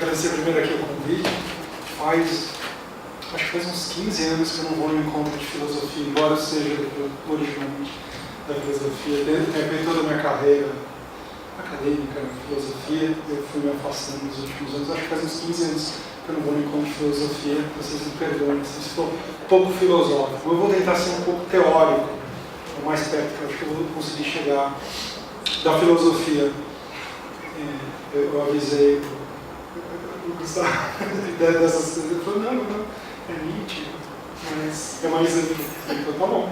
Agradecer primeiro aqui o convite. Acho que faz uns 15 anos que eu não vou no encontro de filosofia, embora eu seja originalmente da filosofia. Desde toda a minha carreira acadêmica, filosofia, eu fui me afastando nos últimos anos. Acho que faz uns 15 anos que eu não vou no encontro de filosofia, vocês me perdoem se estou um pouco filosófico. Eu vou tentar ser um pouco teórico, o mais perto que eu acho que eu vou conseguir chegar da filosofia. Eu avisei o Gustavo dessas coisas, ele falou, não, é Nietzsche, mas é mais então tá bom.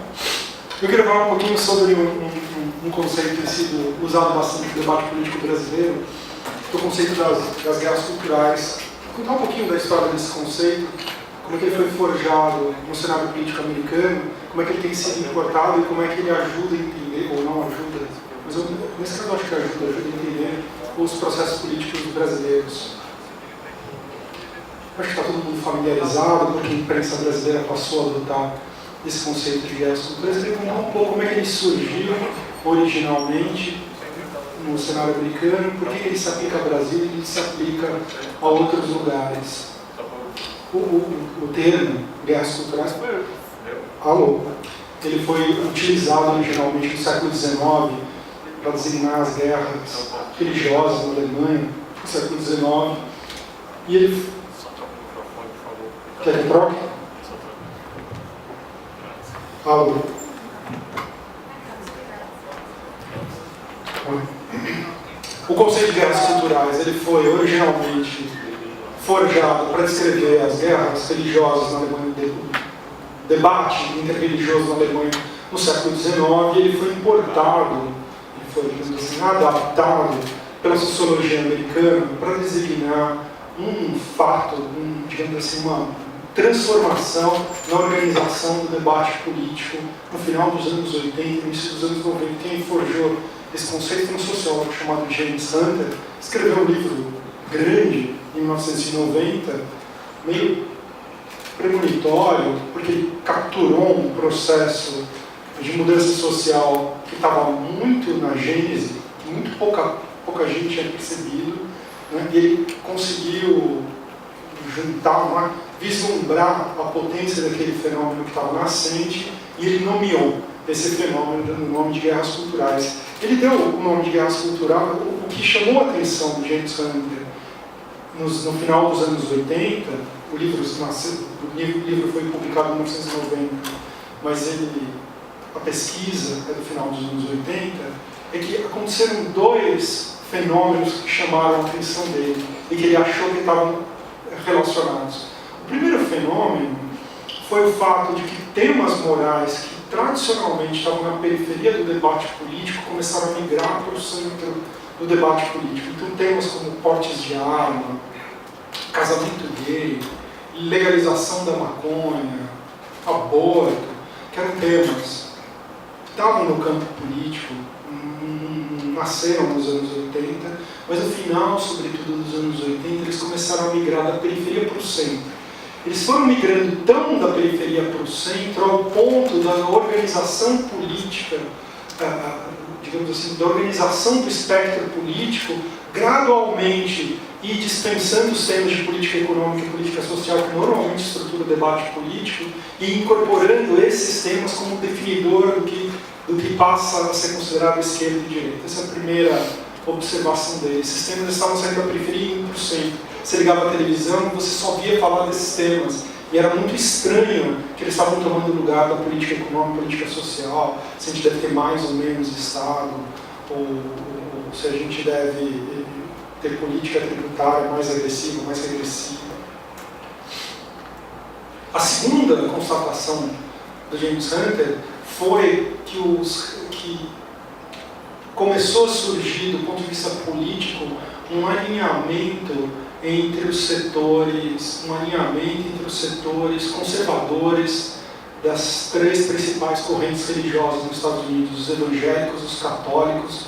Eu queria falar um pouquinho sobre um conceito que tem sido usado bastante no debate político brasileiro, que é o conceito das guerras culturais. Contar um pouquinho da história desse conceito, como é que ele foi forjado no cenário político americano, como é que ele tem sido importado e como é que ele ajuda a entender, ou não ajuda, mas nesse caso eu acho que ajuda a entender os processos políticos brasileiros. Acho que está todo mundo familiarizado, porque a imprensa brasileira passou a adotar esse conceito de guerras culturais. Eu queria contar um pouco como é que ele surgiu originalmente no cenário americano, por que ele se aplica ao Brasil e ele se aplica a outros lugares. O termo guerras culturais, ele foi utilizado originalmente no século XIX para designar as guerras religiosas na Alemanha, no século XIX, e ele... Quer que troque? Alô? O conceito de guerras culturais ele foi originalmente forjado para descrever as guerras religiosas na Alemanha, o debate interreligioso na Alemanha no século XIX, e ele foi importado, ele foi, digamos assim, adaptado pela sociologia americana para designar um fato, digamos assim, uma transformação na organização do debate político no final dos anos 80 e início dos anos 90. Quem forjou esse conceito foi um sociólogo chamado James Hunter, escreveu um livro grande em 1990, meio premonitório, porque ele capturou um processo de mudança social que estava muito na gênese, que muito pouca gente tinha percebido, né? E ele conseguiu juntar, vislumbrar a potência daquele fenômeno que estava nascente, e ele nomeou esse fenômeno dando o nome de guerras culturais. Ele deu o nome de guerras culturais, o que chamou a atenção do James Hunter no final dos anos 80, o livro foi publicado em 1990, mas a pesquisa é do final dos anos 80, é que aconteceram dois fenômenos que chamaram a atenção dele e que ele achou que estavam relacionados. O primeiro fenômeno foi o fato de que temas morais que tradicionalmente estavam na periferia do debate político começaram a migrar para o centro do debate político. Então temas como portes de arma, casamento gay, legalização da maconha, aborto, que eram temas que estavam no campo político, nasceram nos anos 80, mas no final, sobretudo dos anos 80, eles começaram a migrar da periferia para o centro. Eles foram migrando tão da periferia para o centro ao ponto da organização política, digamos assim, da organização do espectro político, gradualmente e dispensando os temas de política econômica e política social, que normalmente estrutura o debate político, e incorporando esses temas como definidor do que passa a ser considerado esquerda e direita. Essa é a primeira observação deles. Esses temas estavam saindo da periferia e indo para o centro. Você ligava a televisão, você só via falar desses temas. E era muito estranho que eles estavam tomando lugar da política econômica, política social, se a gente deve ter mais ou menos Estado, ou se a gente deve ter política tributária mais agressiva, mais regressiva. A segunda constatação do James Hunter foi que começou a surgir, do ponto de vista político, um alinhamento entre os setores conservadores das três principais correntes religiosas nos Estados Unidos, os evangélicos, os católicos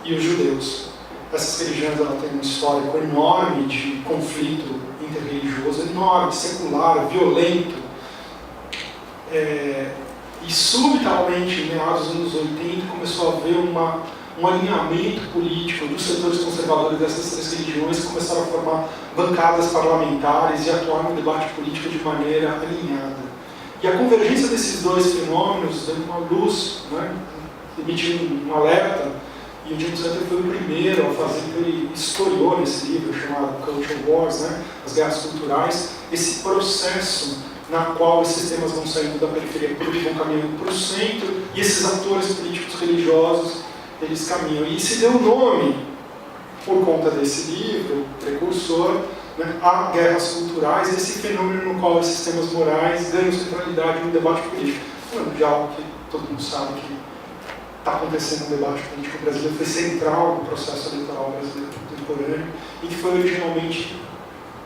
e os judeus. Essas religiões têm um histórico enorme de conflito interreligioso, enorme, secular, violento. E subitamente, em meados dos anos 80, começou a haver um alinhamento político dos setores conservadores dessas três religiões que começaram a formar bancadas parlamentares e atuar no debate político de maneira alinhada. E a convergência desses dois fenômenos deu uma luz, né, emitindo um alerta, e o Jim Center foi o primeiro a fazer, ele historiou nesse livro chamado Culture Wars, né, as guerras culturais, esse processo na qual esses temas vão saindo da periferia, vão caminhando para o centro, e esses atores políticos religiosos, eles caminham. E se deu o nome, por conta desse livro, precursor, né, a guerras culturais, esse fenômeno no qual esses temas morais ganham centralidade no debate político. Falando de algo que todo mundo sabe que está acontecendo no debate político brasileiro, foi central no processo eleitoral brasileiro contemporâneo e que foi originalmente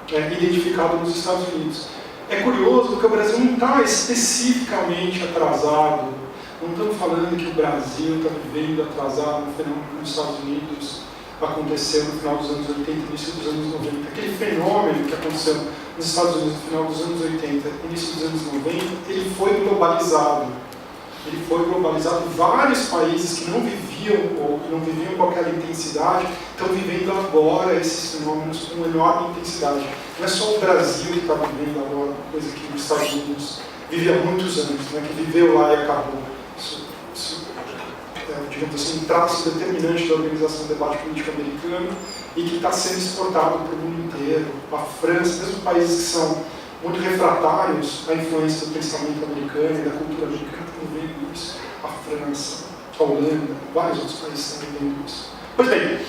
identificado nos Estados Unidos. É curioso porque o Brasil não está especificamente atrasado, não estamos falando que o Brasil está vivendo atrasado no fenômeno que nos Estados Unidos aconteceu no final dos anos 80 e início dos anos 90. Aquele fenômeno que aconteceu nos Estados Unidos no final dos anos 80 e início dos anos 90, ele foi globalizado. Ele foi globalizado. Vários países que não viviam ou que não viviam com aquela intensidade estão vivendo agora esses fenômenos com enorme intensidade. Não é só o Brasil que está vivendo agora uma coisa que os Estados Unidos vivia há muitos anos, né, que viveu lá e acabou. Isso digamos assim, um traço determinante da organização do debate político americano e que está sendo exportado para o mundo inteiro. A França, mesmo países que são muito refratários à influência do pensamento americano e da cultura americana, estão vivendo isso. A França, a Holanda, vários outros países estão vivendo isso. Pois bem,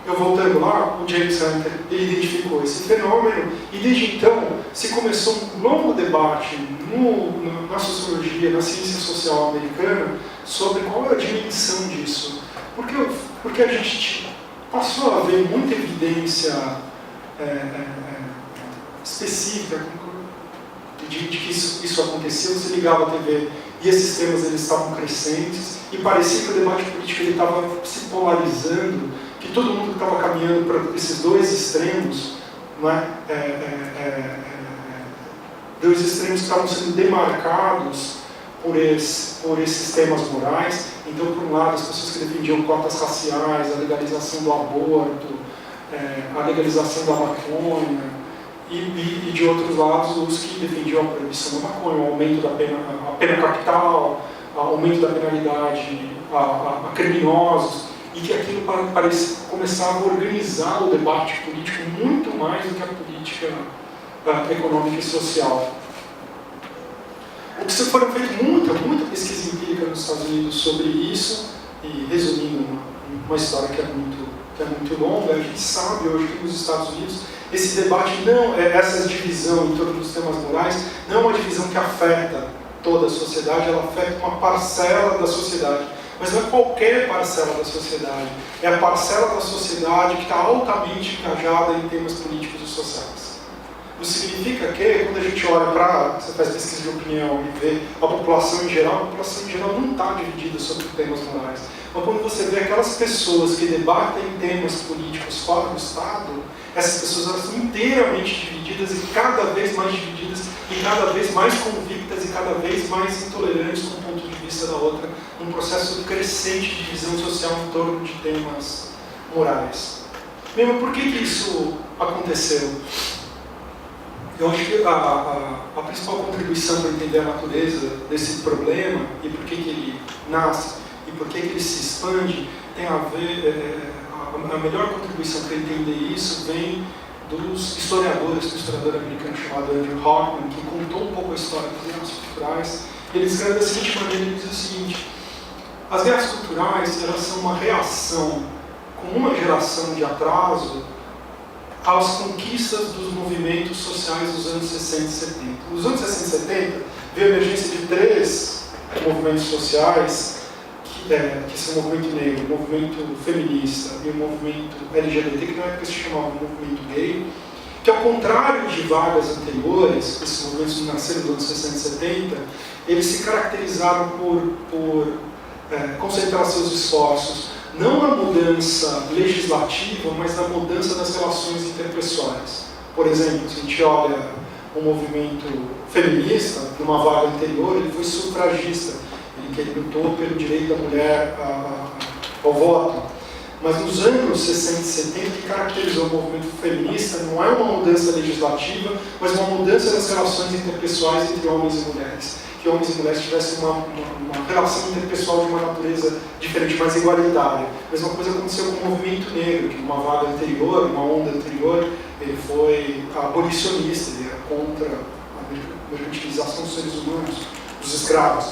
eu voltando lá, o James Hunter ele identificou esse fenômeno e desde então se começou um longo debate na sociologia, na ciência social americana sobre qual é a dimensão disso. Porque a gente passou a ver muita evidência específica de que isso acontecia. Você ligava a TV e esses temas eles estavam crescentes e parecia que o debate político ele estava se polarizando, que todo mundo estava caminhando para esses dois extremos, não é? Dois extremos que estavam sendo demarcados por esses temas morais. Então, por um lado, as pessoas que defendiam cotas raciais, a legalização do aborto, a legalização da maconha, e de outros lados, os que defendiam a proibição da maconha, o aumento da pena capital, o aumento da penalidade a criminosos, e que aquilo começava a organizar o debate político muito mais do que a política econômica e social. O que se foi feito muita pesquisa empírica nos Estados Unidos sobre isso, e resumindo uma história que é muito longa, a gente sabe hoje que nos Estados Unidos esse debate essa divisão em torno dos temas morais não é uma divisão que afeta toda a sociedade, ela afeta uma parcela da sociedade. Mas não é qualquer parcela da sociedade, é a parcela da sociedade que está altamente engajada em temas políticos e sociais. Isso significa que, quando a gente olha para, você faz pesquisa de opinião e vê a população em geral não está dividida sobre temas morais. Mas quando você vê aquelas pessoas que debatem temas políticos fora do Estado, essas pessoas elas estão inteiramente divididas e cada vez mais divididas e cada vez mais convictas e cada vez mais intolerantes do ponto de vista da outra, um processo crescente de divisão social em torno de temas morais. Mesmo por que isso aconteceu? Eu acho que a principal contribuição para entender a natureza desse problema e por que ele nasce e por que ele se expande tem a ver, a melhor contribuição para entender isso vem dos historiadores, do historiador americano chamado Andrew Hockman, que contou um pouco a história das guerras culturais. Ele escreve da seguinte maneira, ele diz o seguinte: as guerras culturais elas são uma reação com uma geração de atraso às conquistas dos movimentos sociais dos anos 60 e 70. Nos anos 60 e 70, veio a emergência de 3 movimentos sociais, que são o movimento negro, o movimento feminista e o movimento LGBT, que na época se chamava movimento gay, que ao contrário de vagas anteriores, esses movimentos nasceram nos anos 60 e 70, eles se caracterizaram por concentrar seus esforços não na mudança legislativa, mas na mudança das relações interpessoais. Por exemplo, se a gente olha o movimento feminista, numa vaga anterior, ele foi sufragista, ele lutou pelo direito da mulher ao voto. Mas nos anos 60 e 70, o que caracterizou o movimento feminista não é uma mudança legislativa, mas uma mudança das relações interpessoais entre homens e mulheres. Que homens e mulheres tivessem uma relação interpessoal de uma natureza diferente, mais igualitária. A mesma coisa aconteceu com o movimento negro, que numa vaga anterior, uma onda anterior, ele foi abolicionista, ele era contra a mercantilização dos seres humanos, dos escravos.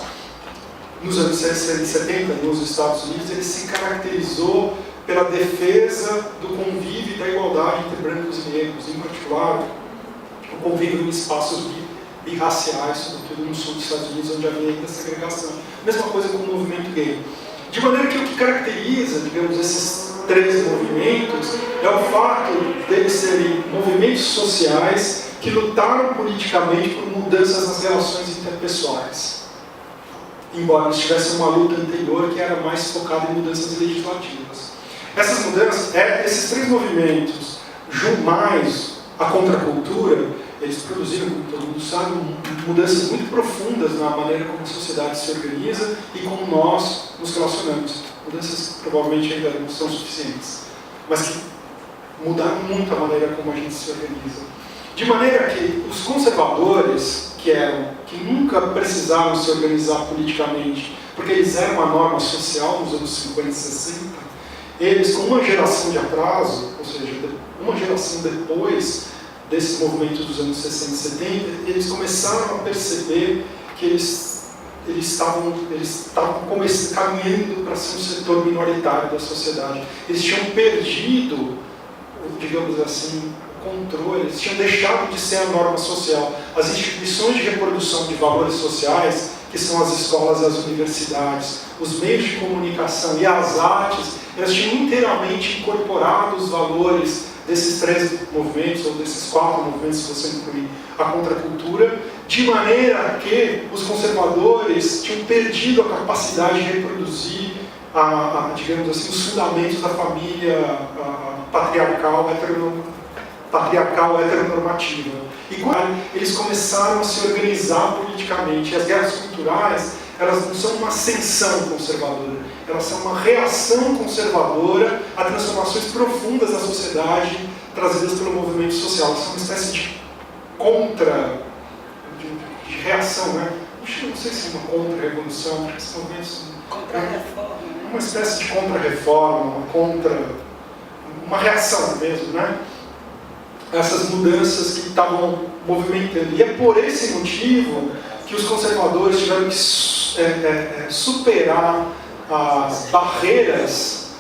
Nos anos 60 e 70, nos Estados Unidos, ele se caracterizou pela defesa do convívio e da igualdade entre brancos e negros, em particular, o convívio em espaços birraciais, sobretudo no sul dos Estados Unidos, onde havia ainda segregação. Mesma coisa com o movimento gay. De maneira que o que caracteriza, digamos, esses três movimentos é o fato deles serem movimentos sociais que lutaram politicamente por mudanças nas relações interpessoais. Embora eles tivessem uma luta anterior que era mais focada em mudanças legislativas. Essas mudanças, esses três movimentos, mais a contracultura, eles produziram, como todo mundo sabe, mudanças muito profundas na maneira como a sociedade se organiza e como nós nos relacionamos. Mudanças que provavelmente ainda não são suficientes, mas que mudaram muito a maneira como a gente se organiza. De maneira que os conservadores, que nunca precisaram se organizar politicamente, porque eles eram uma norma social nos anos 50 e 60, eles, com uma geração de atraso, ou seja, uma geração depois desses movimentos dos anos 60 e 70, eles começaram a perceber que eles estavam caminhando para ser um setor minoritário da sociedade. Eles tinham perdido, digamos assim, o controle, eles tinham deixado de ser a norma social. As instituições de reprodução de valores sociais, que são as escolas e as universidades, os meios de comunicação e as artes, elas tinham inteiramente incorporado os valores desses três movimentos, ou desses quatro movimentos, se você incluir a contracultura, de maneira que os conservadores tinham perdido a capacidade de reproduzir, digamos assim, os fundamentos da família patriarcal heteronormativa. E quando eles começaram a se organizar politicamente, as guerras culturais, elas não são uma ascensão conservadora, elas são uma reação conservadora a transformações profundas da sociedade trazidas pelo movimento social. Elas são uma espécie de de reação, né? Não sei se é uma contra-revolução, esses movimentos... Contra-reforma. Uma espécie de contra-reforma, uma reação mesmo, né? Essas mudanças que estavam movimentando. E é por esse motivo que os conservadores tiveram que superar as barreiras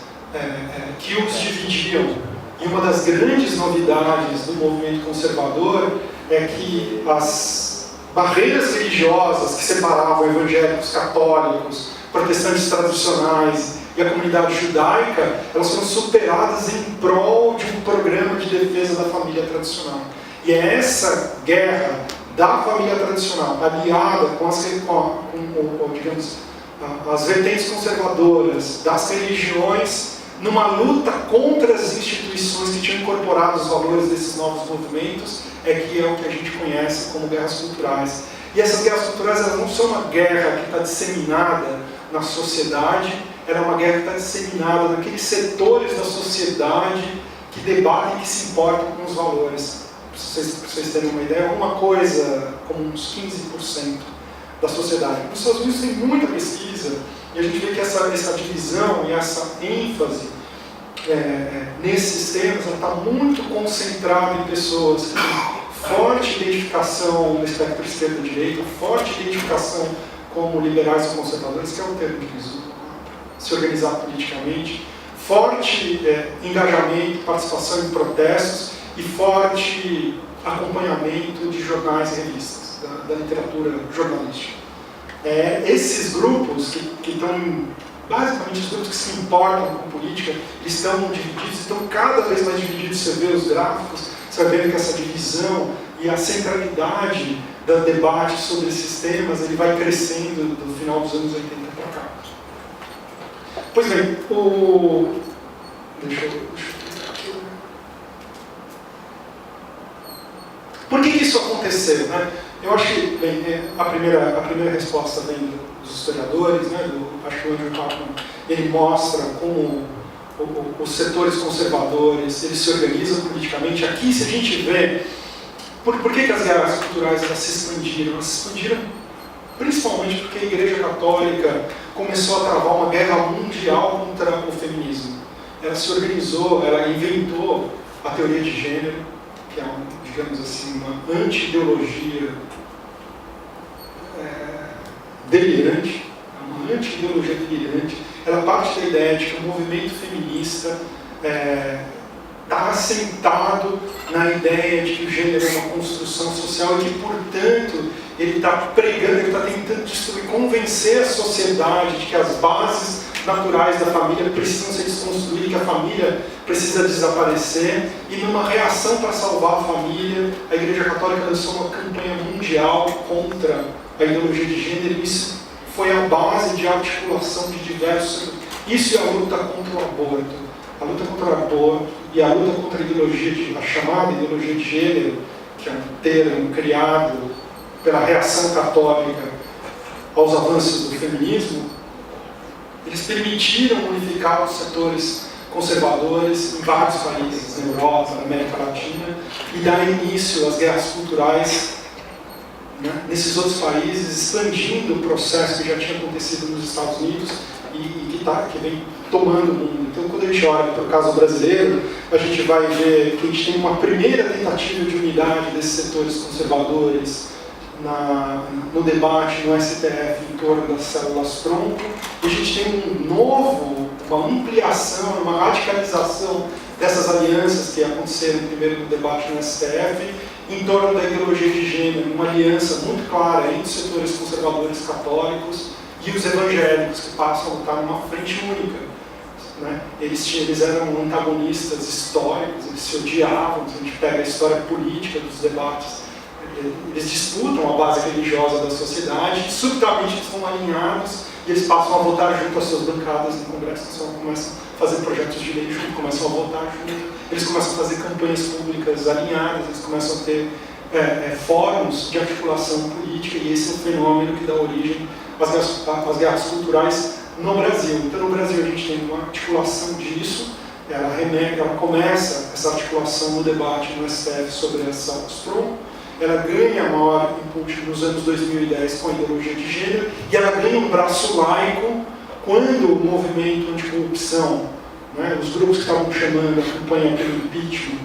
que os dividiam. E uma das grandes novidades do movimento conservador é que as barreiras religiosas que separavam evangélicos, católicos, protestantes tradicionais e a comunidade judaica, elas foram superadas em prol de um programa de defesa da família tradicional. E é essa guerra da família tradicional, aliada com digamos, as vertentes conservadoras das religiões, numa luta contra as instituições que tinham incorporado os valores desses novos movimentos, que é o que a gente conhece como guerras culturais. E essas guerras culturais, elas não são uma guerra que está disseminada na sociedade, ela é uma guerra que está disseminada naqueles setores da sociedade que debatem, que se importam com os valores. Para vocês terem uma ideia, uma coisa como uns 15% da sociedade. Nos Estados Unidos tem muita pesquisa e a gente vê que essa divisão e essa ênfase nesses temas está muito concentrada em pessoas que têm forte identificação no espectro esquerda-direita, forte identificação como liberais ou conservadores, que é o termo que eles usam, se organizar politicamente, forte engajamento, participação em protestos e forte acompanhamento de jornais e revistas, da literatura jornalística. Esses grupos que estão, basicamente os grupos que se importam com política, eles estão divididos, estão cada vez mais divididos. Você vê os gráficos, você vai ver que essa divisão e a centralidade do debate sobre esses temas, ele vai crescendo do final dos anos 80 para cá. Pois bem, deixa eu aqui. Por que isso aconteceu, né? Eu acho que, bem, a primeira resposta vem dos historiadores, né? Acho que o Andrew Kaufman, ele mostra como os setores conservadores, eles se organizam politicamente. Aqui, se a gente vê, por que as guerras culturais elas se expandiram? Elas se expandiram principalmente porque a Igreja Católica começou a travar uma guerra mundial contra o feminismo. Ela se organizou, ela inventou a teoria de gênero, que é, digamos assim, uma anti-ideologia delirante, uma anti-ideologia delirante. Ela parte da ideia de que o movimento feminista está assentado na ideia de que o gênero é uma construção social e que, portanto, ele está pregando, ele está tentando destruir, convencer a sociedade de que as bases naturais da família precisam ser desconstruídas, que a família precisa desaparecer, e numa reação para salvar a família, a Igreja Católica lançou uma campanha mundial contra a ideologia de gênero. Isso foi a base de articulação de diversos... Isso é a luta contra o aborto. A luta contra o aborto e a luta contra a chamada ideologia de gênero, que é um termo criado pela reação católica aos avanços do feminismo, eles permitiram unificar os setores conservadores em vários países, na Europa, na América Latina, e dar início às guerras culturais, né, nesses outros países, expandindo o processo que já tinha acontecido nos Estados Unidos e que vem tomando o mundo. Então, quando a gente olha para o caso brasileiro, a gente vai ver que a gente tem uma primeira tentativa de unidade desses setores conservadores no debate no STF em torno das células-tronco, e a gente tem uma ampliação, uma radicalização dessas alianças que aconteceram primeiro no debate no STF, em torno da ideologia de gênero, uma aliança muito clara entre os setores conservadores católicos e os evangélicos, que passam a lutar numa frente única. Né? Eles eram antagonistas históricos, eles se odiavam. Se a gente pega a história política dos debates, eles disputam a base religiosa da sociedade, e subitamente eles estão alinhados e eles passam a votar junto às suas bancadas no Congresso Nacional, começam a fazer projetos de lei junto, começam a votar junto, eles começam a fazer campanhas públicas alinhadas, eles começam a ter fóruns de articulação política, e esse é o fenômeno que dá origem às guerras culturais no Brasil. Então, no Brasil, a gente tem uma articulação disso, ela começa essa articulação no debate no STF sobre as células-tronco, ela ganha maior impulso nos anos 2010 com a ideologia de gênero, e ela ganha um braço laico quando o movimento anticorrupção, né, os grupos que estavam chamando a campanha pelo impeachment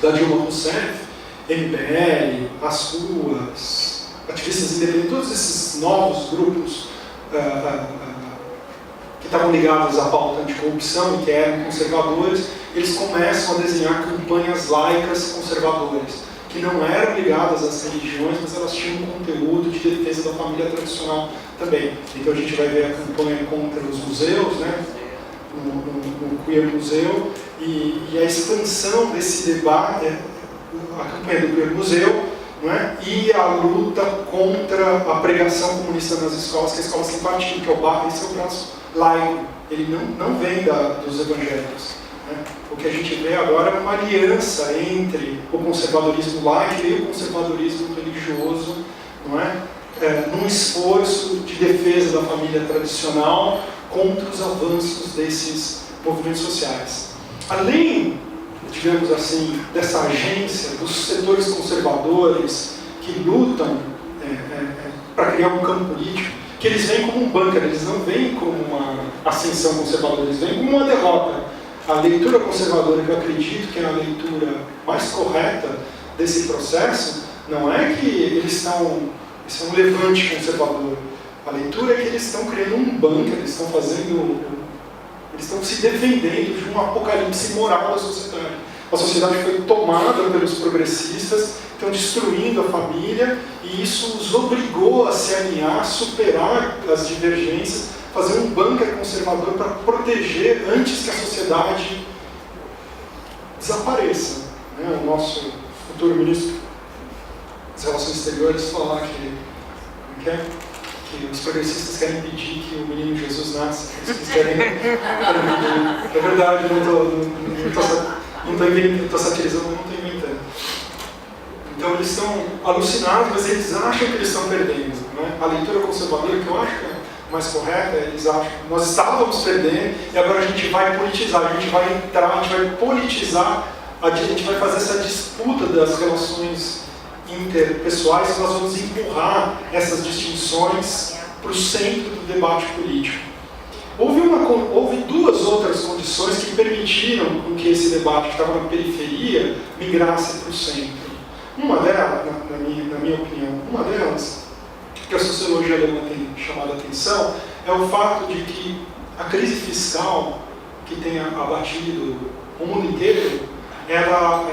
da Dilma Rousseff, MBL, as ruas, ativistas independentes, todos esses novos grupos que estavam ligados à pauta anticorrupção e que eram conservadores, eles começam a desenhar campanhas laicas conservadoras, que não eram ligadas às religiões, mas elas tinham um conteúdo de defesa da família tradicional também. Então a gente vai ver a campanha contra os museus, né, no Queer Museu, e a expansão desse debate, a campanha do Queer Museu, não é? E a luta contra a pregação comunista nas escolas, que a escola sem partido, que é esse é o braço laico, ele não vem dos evangélicos. O que a gente vê agora é uma aliança entre o conservadorismo laico e o conservadorismo religioso, não é? Num esforço de defesa da família tradicional contra os avanços desses movimentos sociais. Além, digamos assim, dessa agência dos setores conservadores que lutam para criar um campo político, que eles vêm como um bunker, eles não vêm como uma ascensão conservadora, eles vêm como uma derrota. A leitura conservadora, que eu acredito que é a leitura mais correta desse processo, não é que eles são um levante conservador. A leitura é que eles estão criando um bunker, eles estão se defendendo de um apocalipse moral da sociedade. A sociedade foi tomada pelos progressistas, estão destruindo a família, e isso os obrigou a se alinhar, superar as divergências, fazer um bunker conservador para proteger antes que a sociedade desapareça. Né? O nosso futuro ministro das Relações Exteriores falar que os progressistas querem impedir que o menino Jesus nasça. Eles querem é verdade, não estou satirizando, não estou inventando. Então eles estão alucinados, mas eles acham que eles estão perdendo. Né? A leitura conservadora, que eu acho que é mais correta, eles acham que nós estávamos perdendo e agora a gente vai politizar, a gente vai entrar, a gente vai politizar, a gente vai fazer essa disputa das relações interpessoais e nós vamos empurrar essas distinções para o centro do debate político. Houve duas outras condições que permitiram que esse debate que estava na periferia migrasse para o centro. Uma delas, na minha opinião, uma delas, que a sociologia alemã tem chamado a atenção, é o fato de que a crise fiscal que tem abatido o mundo inteiro, ela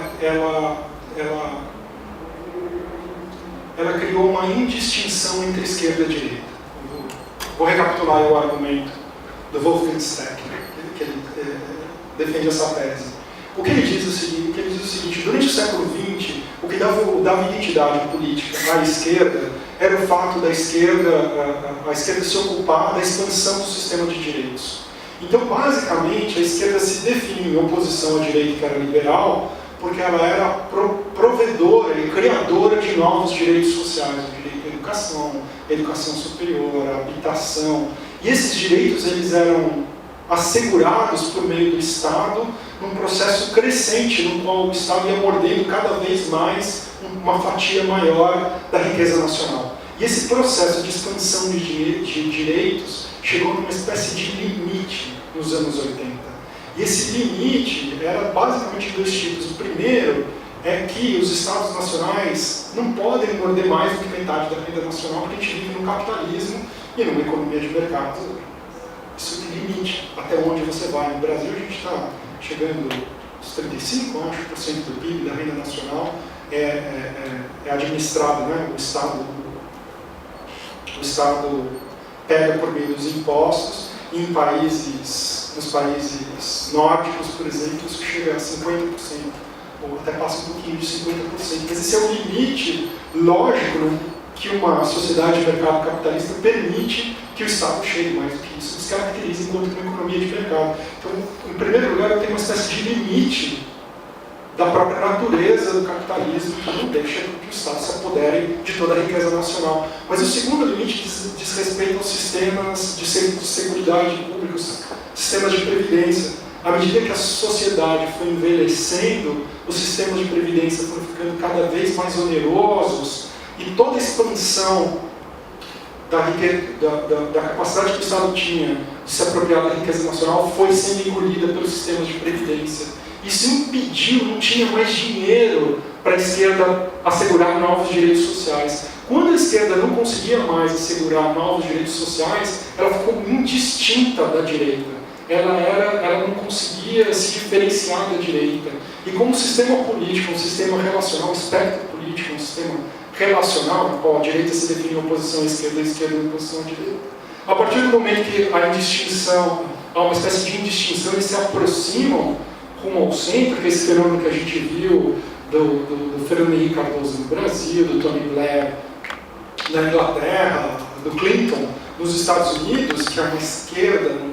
criou uma indistinção entre esquerda e direita. Vou recapitular o argumento do Wolfgang Steckner, que ele defende essa tese. O que ele diz é o seguinte, durante o século XX, o que dava identidade política à esquerda era o fato da a esquerda se ocupar da expansão do sistema de direitos. Então, basicamente, a esquerda se definiu em oposição à direita, que era liberal, porque ela era provedora e criadora de novos direitos sociais, o direito à educação, à educação superior, à habitação. E esses direitos eles eram assegurados por meio do Estado num processo crescente, no qual o Estado ia mordendo cada vez mais uma fatia maior da riqueza nacional. E esse processo de expansão de direitos chegou numa espécie de limite nos anos 80. E esse limite era basicamente dois tipos. O primeiro é que os Estados nacionais não podem morder mais do que metade da renda nacional, porque a gente vive num capitalismo e numa economia de mercado. Isso tem limite, até onde você vai. No Brasil a gente está chegando aos 35%, acho, do PIB da renda nacional é administrado, né? O Estado pega por meio dos impostos. Nos países nórdicos, por exemplo, isso chega a 50%, ou até passa um pouquinho de 50%. Mas esse é o limite lógico, né, que uma sociedade de mercado capitalista permite que o Estado chegue mais do que isso. Isso caracteriza enquanto uma economia de mercado. Então, em primeiro lugar, tem uma espécie de limite da própria natureza do capitalismo, que não deixa que o Estado se apodere de toda a riqueza nacional. Mas o segundo limite diz respeito aos sistemas de seguridade pública, sistemas de previdência. À medida que a sociedade foi envelhecendo, os sistemas de previdência foram ficando cada vez mais onerosos e toda a expansão da capacidade que o Estado tinha de se apropriar da riqueza nacional foi sendo engolida pelos sistemas de previdência. Isso impediu, não tinha mais dinheiro para a esquerda assegurar novos direitos sociais. Quando a esquerda não conseguia mais assegurar novos direitos sociais, ela ficou indistinta da direita. Ela não conseguia se diferenciar da direita. E como sistema político, um sistema relacional, um espectro político, um sistema relacional, no qual a direita se define em oposição à esquerda e a esquerda em oposição à direita, a partir do momento que há uma espécie de indistinção, eles se aproximam rumo ao centro, que é esse fenômeno que a gente viu do Fernando Henrique Cardoso no Brasil, do Tony Blair na Inglaterra, do Clinton nos Estados Unidos, que é uma esquerda,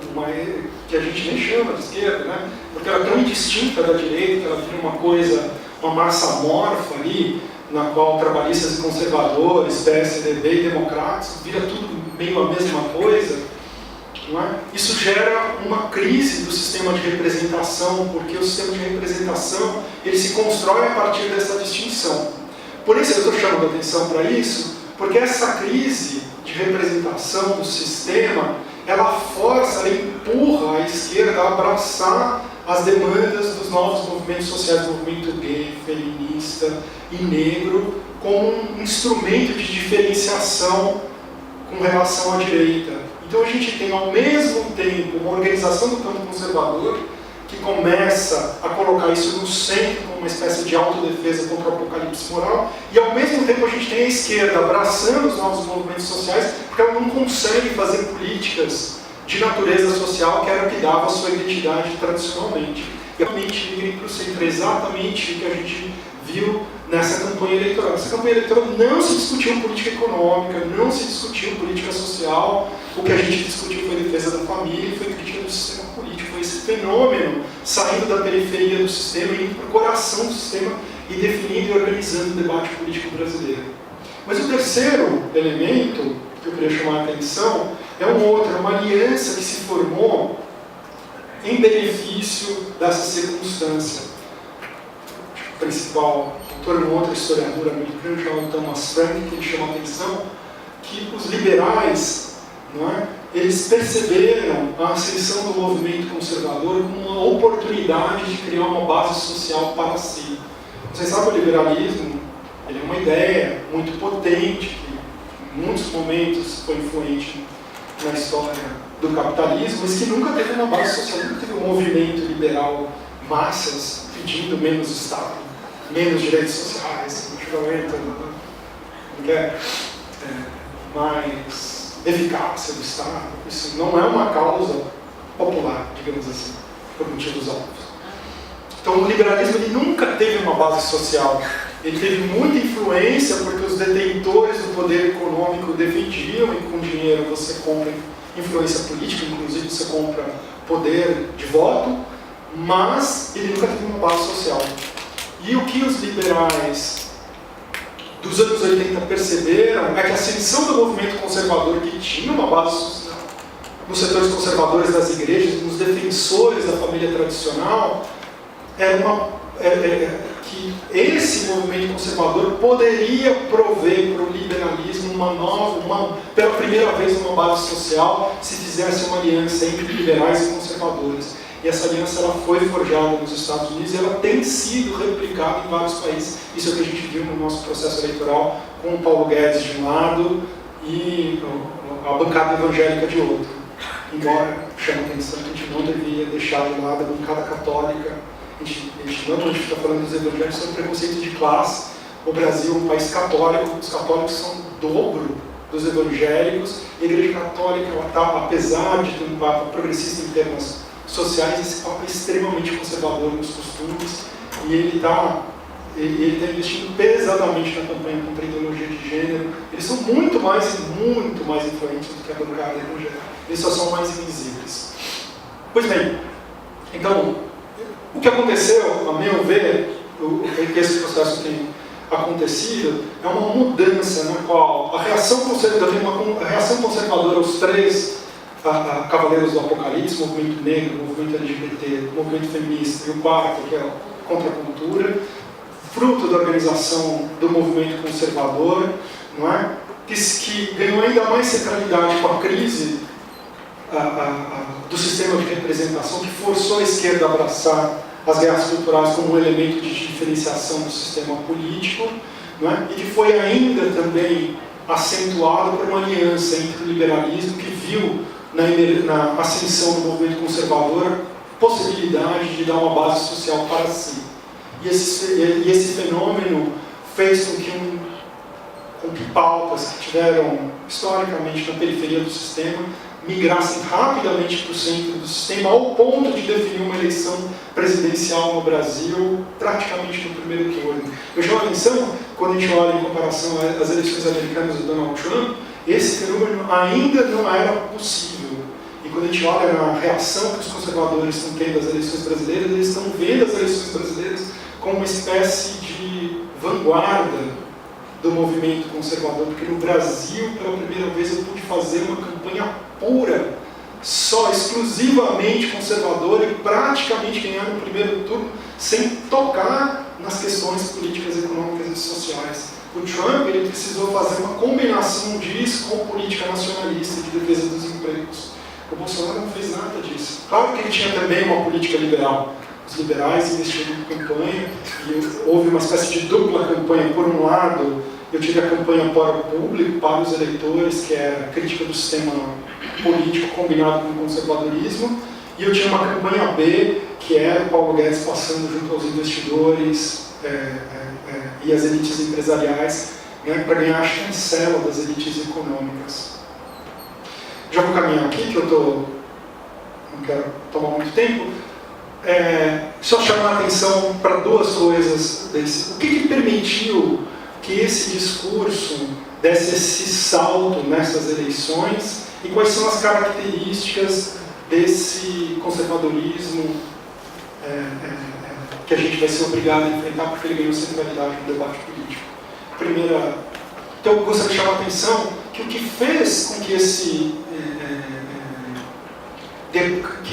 que a gente nem chama de esquerda, né? Porque ela é tão indistinta da direita, que ela vira uma massa amorfa ali, na qual trabalhistas e conservadores, PSDB e democratas, vira tudo meio a mesma coisa. Não é? Isso gera uma crise do sistema de representação, porque o sistema de representação ele se constrói a partir dessa distinção. Por isso eu estou chamando a atenção para isso, porque essa crise de representação do sistema, ela força, ela empurra a esquerda a abraçar as demandas dos novos movimentos sociais, do movimento gay, feminista e negro, como um instrumento de diferenciação com relação à direita. Então a gente tem, ao mesmo tempo, uma organização do campo conservador que começa a colocar isso no centro como uma espécie de autodefesa contra o apocalipse moral, e ao mesmo tempo a gente tem a esquerda abraçando os novos movimentos sociais, porque ela não consegue fazer políticas de natureza social que era o que dava a sua identidade tradicionalmente. E realmente migrem para o centro, exatamente o que a gente viu nessa campanha eleitoral. Essa campanha eleitoral não se discutiu política econômica, não se discutiu política social, o que a gente discutiu foi defesa da família e foi crítica do sistema político. Foi esse fenômeno saindo da periferia do sistema e indo para o coração do sistema e definindo e organizando o debate político brasileiro. Mas o terceiro elemento que eu queria chamar a atenção é um outro, uma aliança que se formou em benefício dessa circunstância. O principal autor, um outro historiador americano chamado Thomas Frank, que chama a atenção que os liberais, não é, eles perceberam a ascensão do movimento conservador como uma oportunidade de criar uma base social para si. Vocês sabem, o liberalismo ele é uma ideia muito potente, que em muitos momentos foi influente na história do capitalismo, mas que nunca teve uma base social, nunca teve um movimento liberal, massas pedindo menos Estado, menos direitos sociais, mais eficácia do Estado. Isso não é uma causa popular, digamos assim, por motivos óbvios. Então o liberalismo ele nunca teve uma base social. Ele teve muita influência porque os detentores do poder econômico defendiam e com dinheiro você compra influência política, inclusive você compra poder de voto, mas ele nunca teve uma base social. E o que os liberais dos anos 80 perceberam é que a ascensão do movimento conservador, que tinha uma base social nos setores conservadores das igrejas, nos defensores da família tradicional, que esse movimento conservador poderia prover para o liberalismo pela primeira vez uma base social se fizesse uma aliança entre liberais e conservadores. E essa aliança ela foi forjada nos Estados Unidos e ela tem sido replicada em vários países. Isso é o que a gente viu no nosso processo eleitoral, com o Paulo Guedes de um lado e a bancada evangélica de outro. Embora chame a atenção que a gente não devia deixar de lado a bancada católica. A gente não, quando a gente está falando dos evangélicos, são preconceitos de classe. O Brasil é um país católico, os católicos são o dobro dos evangélicos. A Igreja Católica, ela tá, apesar de ter um papa progressista em termos sociais, esse papa é extremamente conservador nos costumes e ele está investindo pesadamente na campanha contra a ideologia de gênero. Eles são muito mais influentes do que a bancada evangélica. Eles só são mais invisíveis. Pois bem, então, o que aconteceu, a meu ver, que esse processo tem acontecido, é uma mudança na qual a reação conservadora aos três cavaleiros do Apocalipse, o movimento negro, o movimento LGBT, o movimento feminista e o quarto, que é a contracultura, fruto da organização do movimento conservador, não é? que ganhou ainda mais centralidade com a crise do sistema de representação, que forçou a esquerda a abraçar as guerras culturais como um elemento de diferenciação do sistema político, não é? E que foi ainda também acentuado por uma aliança entre o liberalismo, que viu na ascensão do movimento conservador possibilidade de dar uma base social para si. E esse fenômeno fez com que pautas que tiveram historicamente na periferia do sistema migrassem rapidamente para o centro do sistema, ao ponto de definir uma eleição presidencial no Brasil praticamente no primeiro turno. Eu chamo a atenção, quando a gente olha em comparação às eleições americanas do Donald Trump, esse fenômeno ainda não era possível. E quando a gente olha na reação que os conservadores estão tendo às eleições brasileiras, eles estão vendo as eleições brasileiras como uma espécie de vanguarda do movimento conservador, porque no Brasil, pela primeira vez, eu pude fazer uma campanha pura, só, exclusivamente conservadora e praticamente ganhar no primeiro turno, sem tocar nas questões políticas, econômicas e sociais. O Trump ele precisou fazer uma combinação disso com política nacionalista de defesa dos empregos. O Bolsonaro não fez nada disso. Claro que ele tinha também uma política liberal. Os liberais investiram em campanha e houve uma espécie de dupla campanha. Por um lado, eu tive a campanha para o público, para os eleitores, que é a crítica do sistema político combinado com o conservadorismo, e eu tinha uma campanha B, que era o Paulo Guedes passando junto aos investidores e as elites empresariais, né, para ganhar a chancela das elites econômicas. Já vou caminhar aqui, que eu não quero tomar muito tempo. Só chamar a atenção para duas coisas desse. O que permitiu que esse discurso desse esse salto nessas eleições e quais são as características desse conservadorismo que a gente vai ser obrigado a enfrentar porque ele ganhou centralidade no debate político. Então eu gostaria de chamar a atenção que o que fez com que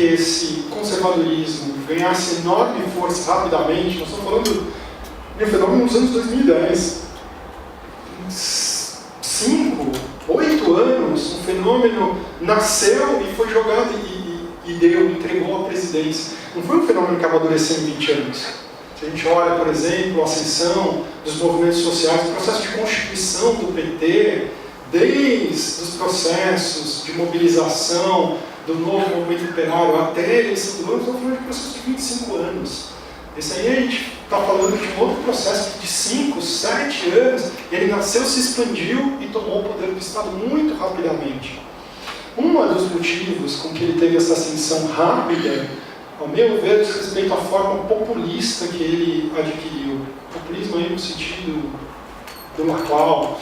esse conservadorismo ganhasse enorme força rapidamente, nós estamos falando de um fenômeno nos anos 2010, 5, 8 anos, um fenômeno nasceu e foi jogado entregou a presidência. Não foi um fenômeno que amadureceu em 20 anos. Se a gente olha, por exemplo, a ascensão dos movimentos sociais, o processo de constituição do PT, desde os processos de mobilização do novo movimento operário até a eleição do ano, estamos falando de um processo de 25 anos. Esse aí a gente está falando de um outro processo de 5, 7 anos, ele nasceu, se expandiu e tomou o poder do Estado muito rapidamente. Um dos motivos com que ele teve essa ascensão rápida, ao meu ver, diz respeito à forma populista que ele adquiriu. Populismo aí no sentido do Laclau.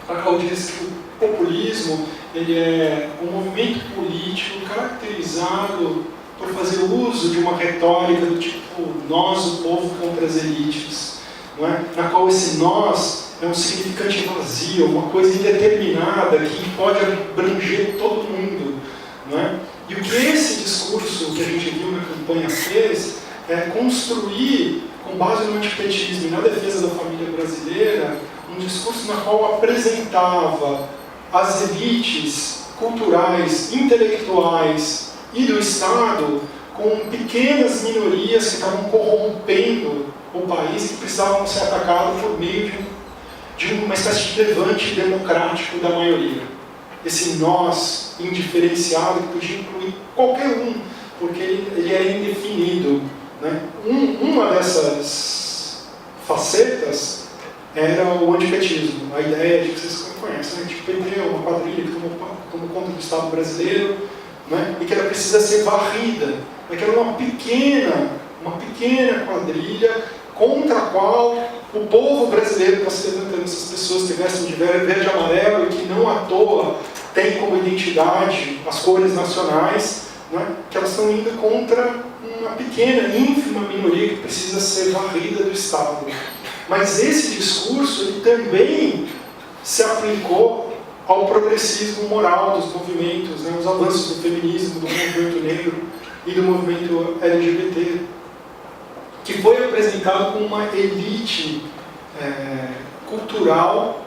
Laclau diz que o populismo ele é um movimento político caracterizado por fazer uso de uma retórica do tipo nós, o povo, contra as elites, não é? Na qual esse nós é um significante vazio, uma coisa indeterminada que pode abranger todo mundo, não é? E o que esse discurso que a gente viu na campanha fez é construir, com base no antipetismo e na defesa da família brasileira, um discurso na qual apresentava as elites culturais, intelectuais e do Estado com pequenas minorias que estavam corrompendo o país e que precisavam ser atacados por meio de uma espécie de levante democrático da maioria. Esse nós indiferenciado que podia incluir qualquer um, porque ele era indefinido, né? Uma dessas facetas era o antipetismo, a ideia de que vocês conhecem, né? Tipo, PT é uma quadrilha que tomou conta do Estado brasileiro, né? E que ela precisa ser varrida, que era uma pequena quadrilha contra a qual o povo brasileiro está se levantando. Essas pessoas que vestem de verde e amarelo e que não à toa têm como identidade as cores nacionais, né? Que elas estão indo contra uma pequena, ínfima minoria que precisa ser varrida do Estado. Mas esse discurso ele também se aplicou ao progressismo moral dos movimentos, né? Os avanços do feminismo, do movimento negro e do movimento LGBT, que foi apresentado como uma elite cultural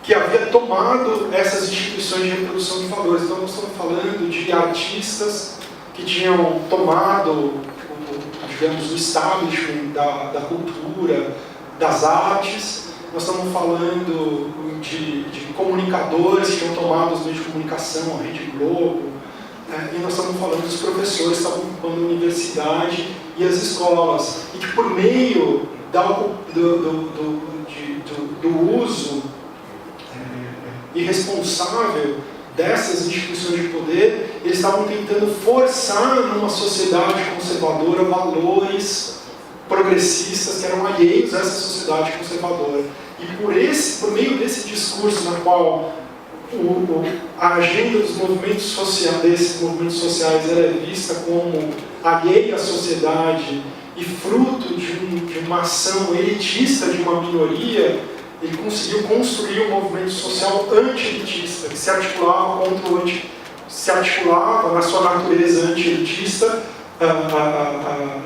que havia tomado essas instituições de reprodução de valores. Então nós estamos falando de artistas que tinham tomado, digamos, o establishment da cultura, das artes. Nós estamos falando de comunicadores que tinham tomado os meios de comunicação, a Rede Globo, e nós estamos falando dos professores que estavam ocupando a universidade e as escolas, e que por meio do uso irresponsável dessas instituições de poder, eles estavam tentando forçar numa sociedade conservadora valores progressistas que eram alheios a essa sociedade conservadora. E por meio desse discurso na qual a agenda dos movimentos sociais, desses movimentos sociais era vista como alheia à sociedade e fruto de uma ação elitista de uma minoria, ele conseguiu construir um movimento social anti-elitista, que se articulava se articulava na sua natureza anti-elitista,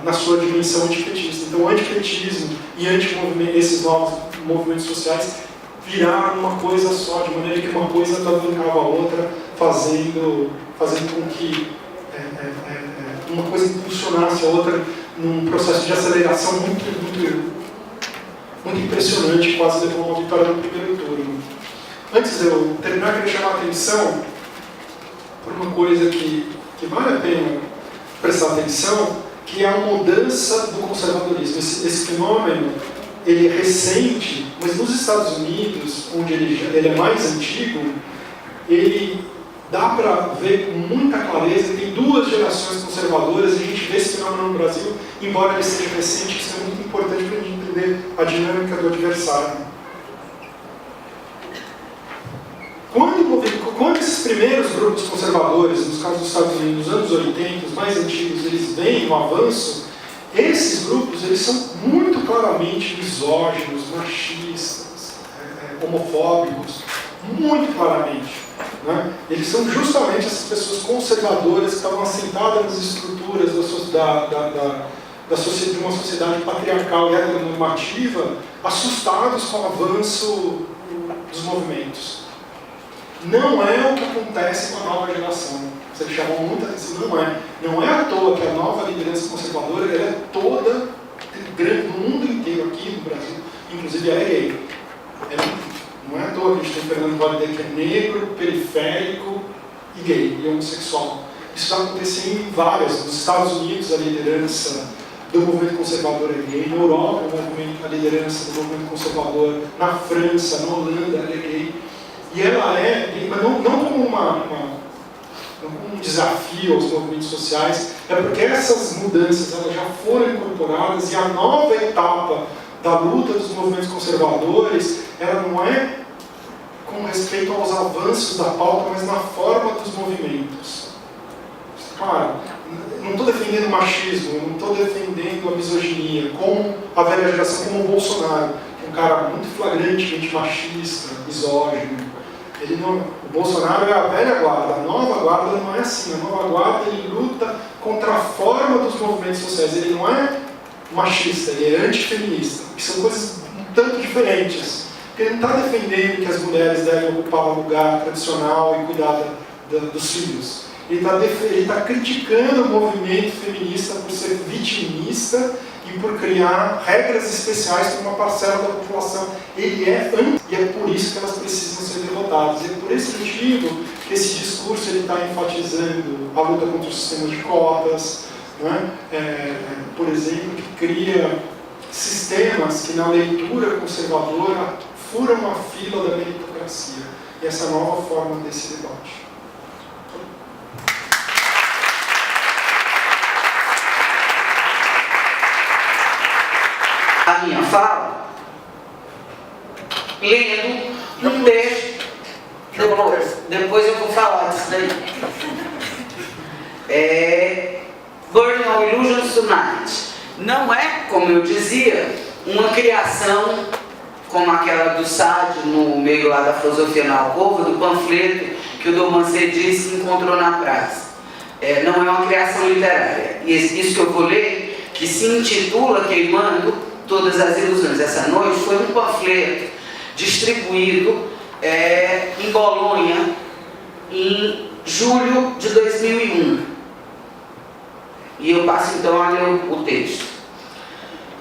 na sua dimensão antipetista. Então o antipetismo e esses novos movimentos sociais viraram uma coisa só, de maneira que uma coisa alavancava a outra, fazendo com que uma coisa impulsionasse a outra num processo de aceleração muito impressionante, quase levou a uma vitória no primeiro turno. Antes de eu terminar, eu queria chamar a atenção por uma coisa que vale a pena prestar atenção, que é a mudança do conservadorismo. Esse fenômeno ele é recente, mas nos Estados Unidos, onde ele é mais antigo, ele dá para ver com muita clareza, tem duas gerações conservadoras, e a gente vê esse fenômeno no Brasil, embora ele seja recente, isso é muito importante para a gente entender a dinâmica do adversário. Quando esses primeiros grupos conservadores, nos casos dos Estados Unidos, nos anos 80, os mais antigos, eles veem o avanço, Esses grupos, eles são muito claramente misóginos, machistas, homofóbicos, muito claramente. Né? Eles são justamente essas pessoas conservadoras que estavam assentadas nas estruturas de uma sociedade patriarcal e heteronormativa, assustados com o avanço dos movimentos. Não é o que acontece com a nova geração. Você chamou muita atenção, não é à toa que a nova liderança conservadora ela é toda, no mundo inteiro, aqui no Brasil, inclusive é gay. Não é à toa que a gente tem Fernando Holliday, que é negro, periférico e gay, e homossexual. Isso está acontecendo em várias. Nos Estados Unidos, a liderança do movimento conservador é gay. Na Europa, a liderança do movimento conservador, na França, na Holanda, ela é gay. E ela é, mas não como um desafio aos movimentos sociais, é porque essas mudanças elas já foram incorporadas e a nova etapa da luta dos movimentos conservadores, ela não é com respeito aos avanços da pauta, mas na forma dos movimentos. Claro, não estou defendendo o machismo, não estou defendendo a misoginia, como a velha geração, como o Bolsonaro, um cara muito flagrantemente machista, misógino. O Bolsonaro é a velha guarda, a nova guarda não é assim. A nova guarda ele luta contra a forma dos movimentos sociais. Ele não é machista, ele é antifeminista, que são coisas um tanto diferentes. Ele não está defendendo que as mulheres devem ocupar um lugar tradicional e cuidar dos filhos. Ele está criticando o movimento feminista por ser vitimista e por criar regras especiais para uma parcela da população. Ele é anti, e é por isso que elas precisam ser derrotadas. E é por esse motivo que esse discurso está enfatizando a luta contra o sistema de cotas, né? Por exemplo, que cria sistemas que na leitura conservadora furam a fila da meritocracia. E essa nova forma desse debate. A minha fala, lendo um texto, depois eu vou falar disso daí. Burning All Illusions Tonight. Não é, como eu dizia, uma criação como aquela do Sade, no meio lá da filosofia na alcova, do panfleto que o Domancé disse que encontrou na praça. Não é uma criação literária. E isso que eu vou ler, que se intitula Queimando Todas as Ilusões essa noite, foi um panfleto distribuído em Bolonha em julho de 2001. E eu passo então a ler o texto.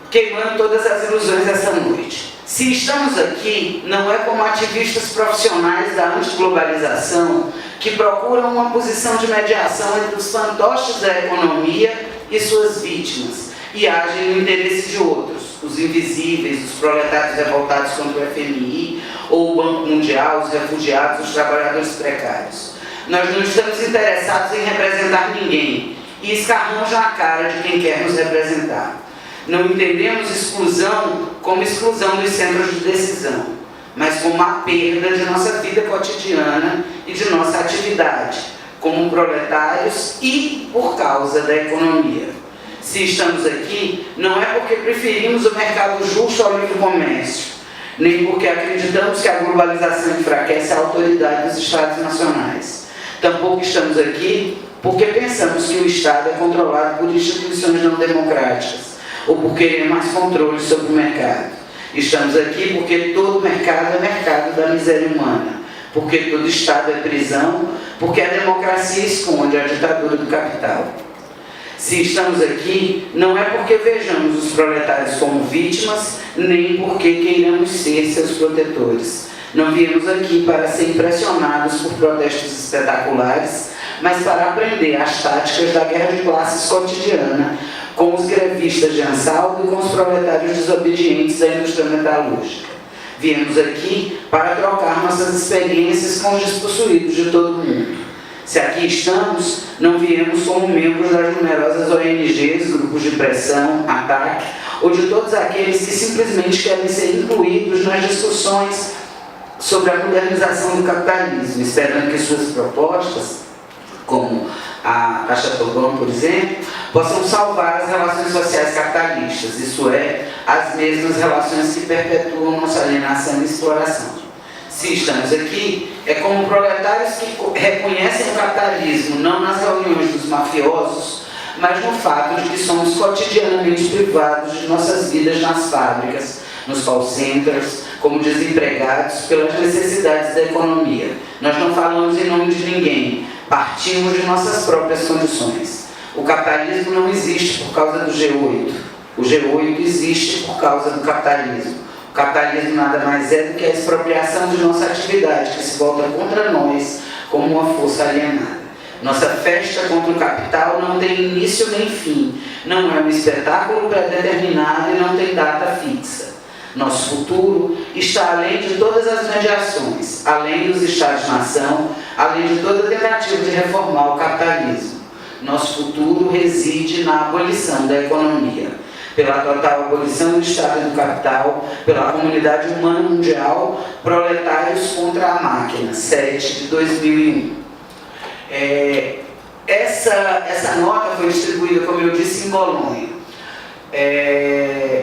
Queimando todas as ilusões essa noite. Se estamos aqui, não é como ativistas profissionais da antiglobalização que procuram uma posição de mediação entre os fantoches da economia e suas vítimas e agem no interesse de outros, os invisíveis, os proletários revoltados contra o FMI ou o Banco Mundial, os refugiados, os trabalhadores precários. Nós não estamos interessados em representar ninguém e escarramos na cara de quem quer nos representar. Não entendemos exclusão como exclusão dos centros de decisão, mas como a perda de nossa vida cotidiana e de nossa atividade, como proletários e por causa da economia. Se estamos aqui, não é porque preferimos o mercado justo ao livre comércio, nem porque acreditamos que a globalização enfraquece a autoridade dos Estados nacionais. Tampouco estamos aqui porque pensamos que o Estado é controlado por instituições não democráticas, ou por querer mais controle sobre o mercado. Estamos aqui porque todo mercado é mercado da miséria humana, porque todo Estado é prisão, porque a democracia esconde a ditadura do capital. Se estamos aqui, não é porque vejamos os proletários como vítimas, nem porque queiramos ser seus protetores. Não viemos aqui para ser impressionados por protestos espetaculares, mas para aprender as táticas da guerra de classes cotidiana, com os grevistas de Ansaldo e com os proletários desobedientes da indústria metalúrgica. Viemos aqui para trocar nossas experiências com os despossuídos de todo o mundo. Se aqui estamos, não viemos como membros das numerosas ONGs, grupos de pressão, ataque, ou de todos aqueles que simplesmente querem ser incluídos nas discussões sobre a modernização do capitalismo, esperando que suas propostas, como a Caixa Tobão, por exemplo, possam salvar as relações sociais capitalistas, isso é, as mesmas relações que perpetuam nossa alienação e exploração. Se estamos aqui, é como proletários que reconhecem o capitalismo, não nas reuniões dos mafiosos, mas no fato de que somos cotidianamente privados de nossas vidas nas fábricas, nos call centers, como desempregados pelas necessidades da economia. Nós não falamos em nome de ninguém, partimos de nossas próprias condições. O capitalismo não existe por causa do G8. O G8 existe por causa do capitalismo. O capitalismo nada mais é do que a expropriação de nossa atividade, que se volta contra nós como uma força alienada. Nossa festa contra o capital não tem início nem fim, não é um espetáculo pré-determinado e não tem data fixa. Nosso futuro está além de todas as mediações, além dos Estados-nação, além de toda tentativa de reformar o capitalismo. Nosso futuro reside na abolição da economia, pela total abolição do Estado e do capital, pela comunidade humana mundial, Proletários contra a Máquina, 7 de 2001. Essa nota foi distribuída, como eu disse, em Bolonha.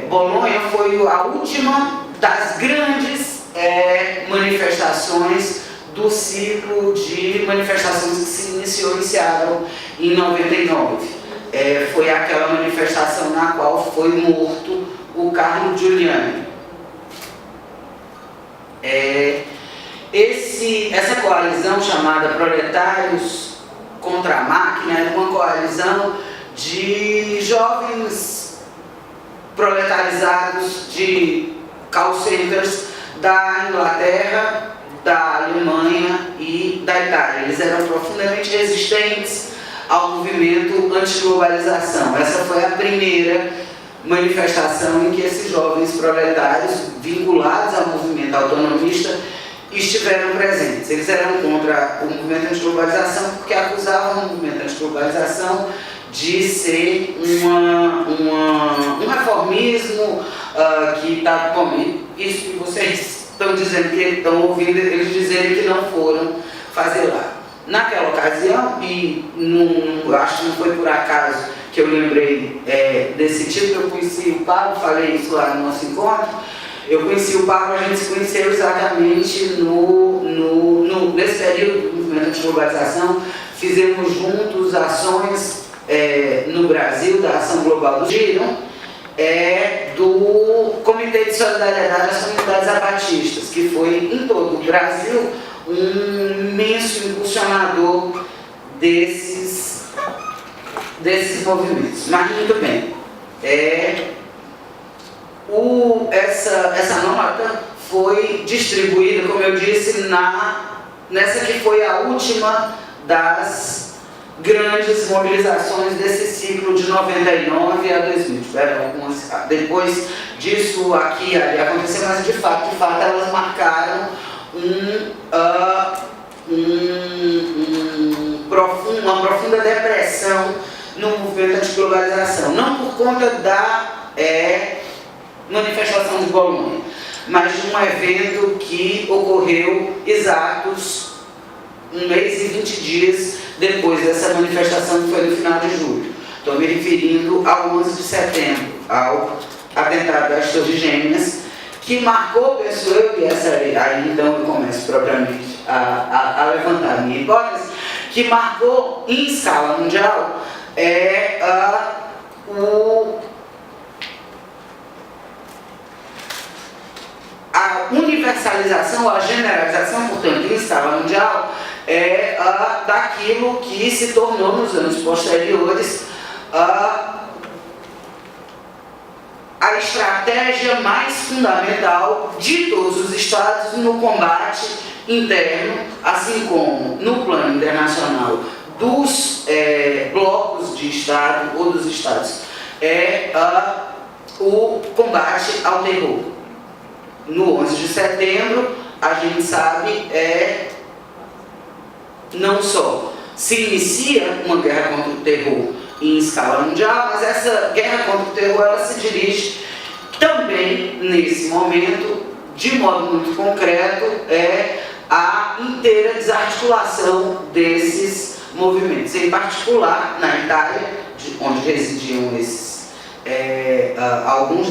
Bolonha foi a última das grandes manifestações do ciclo de manifestações que se iniciou em Seattle em 99. Foi aquela manifestação na qual foi morto o Carlo Giuliani. Essa coalizão chamada Proletários contra a Máquina era uma coalizão de jovens proletarizados de call centers da Inglaterra, da Alemanha e da Itália. Eles eram profundamente resistentes ao movimento antiglobalização. Essa foi a primeira manifestação em que esses jovens proletários, vinculados ao movimento autonomista, estiveram presentes. Eles eram contra o movimento antiglobalização porque acusavam o movimento antiglobalização de ser um reformismo que está... Bom, isso que vocês estão dizendo, que estão ouvindo, eles dizerem que não foram fazer lá. Naquela ocasião, e acho que não foi por acaso que eu lembrei desse título, eu conheci o Pablo, falei isso lá no nosso encontro. Eu conheci o Pablo, a gente se conheceu exatamente nesse período do movimento antiglobalização. Fizemos juntos ações no Brasil, da Ação Global do Giro, do Comitê de Solidariedade às Comunidades Abatistas, que foi em todo o Brasil um imenso impulsionador desses movimentos. Mas muito bem, essa nota foi distribuída, como eu disse, nessa que foi a última das grandes mobilizações desse ciclo de 99 a 2000. Depois disso, aqui e ali aconteceu, mas de fato elas marcaram uma profunda depressão no movimento antiglobalização. Não por conta da manifestação de Bolonha, mas de um evento que ocorreu exatos 1 mês e 20 dias depois dessa manifestação, que foi no final de julho. Estou me referindo ao 11 de setembro, ao atentado das Torres Gêmeas, que marcou, penso eu, e aí então eu começo propriamente a levantar a minha hipótese, que marcou em escala mundial a universalização, a generalização, portanto, em escala mundial, daquilo que se tornou nos anos posteriores a estratégia mais fundamental de todos os Estados no combate interno, assim como no plano internacional dos blocos de Estado ou dos Estados, o combate ao terror. No 11 de setembro, a gente sabe, não só se inicia uma guerra contra o terror em escala mundial, mas essa guerra contra o terror, ela se dirige também, nesse momento, de modo muito concreto, a inteira desarticulação desses movimentos, em particular na Itália, onde residiam alguns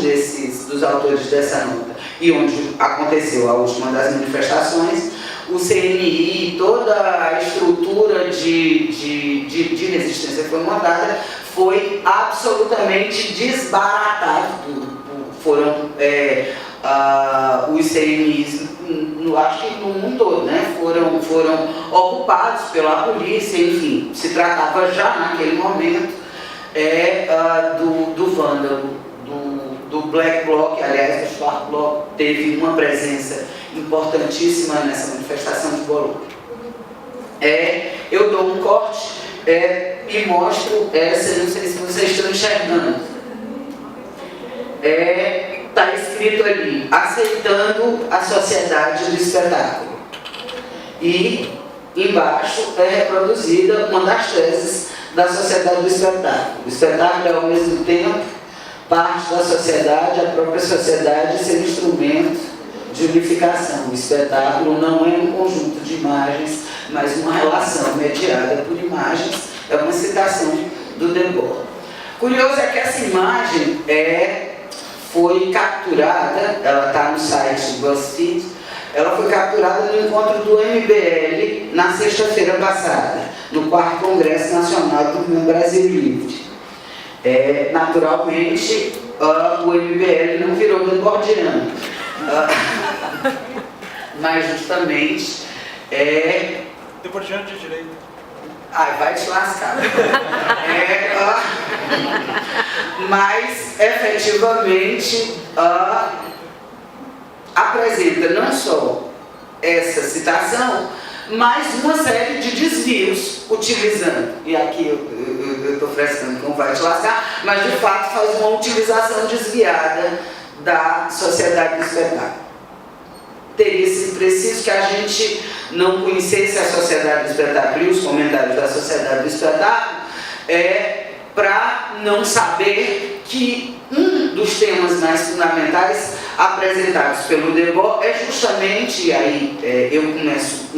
dos autores dessa nota, e onde aconteceu a última das manifestações. O CNI, toda a estrutura de resistência que foi montada, foi absolutamente desbaratado. Foram os CNIs, acho que no mundo todo, né? foram ocupados pela polícia, enfim, se tratava já naquele momento do vândalo, do Black Bloc. Aliás, o Schwarz Bloc teve uma presença importantíssima nessa manifestação de Bologna. Eu dou um corte e mostro essa, não sei se vocês estão enxergando. Está escrito ali, aceitando a sociedade do espetáculo. E embaixo é reproduzida uma das teses da sociedade do espetáculo. O espetáculo é ao mesmo tempo parte da sociedade, a própria sociedade e seu instrumento de unificação. O espetáculo não é um conjunto de imagens, mas uma relação mediada por imagens. É uma citação do Debord. Curioso é que essa imagem foi capturada, ela está no site BuzzFeed, ela foi capturada no encontro do MBL na sexta-feira passada, no 4º Congresso Nacional do Movimento Brasil Livre. Naturalmente, o MBL não virou debordiano, mas justamente debordiano de direita. Ai, vai te lascar. Mas, efetivamente, apresenta não só essa citação, mas uma série de desvios, utilizando, e aqui eu estou frescando como vai te lascar, mas de fato faz uma utilização desviada da sociedade do espetáculo. Teria sido preciso que a gente não conhecesse a sociedade do espetáculo e os comentários da sociedade do espetáculo para não saber que um dos temas mais fundamentais apresentados pelo Debord é justamente, e aí eu começo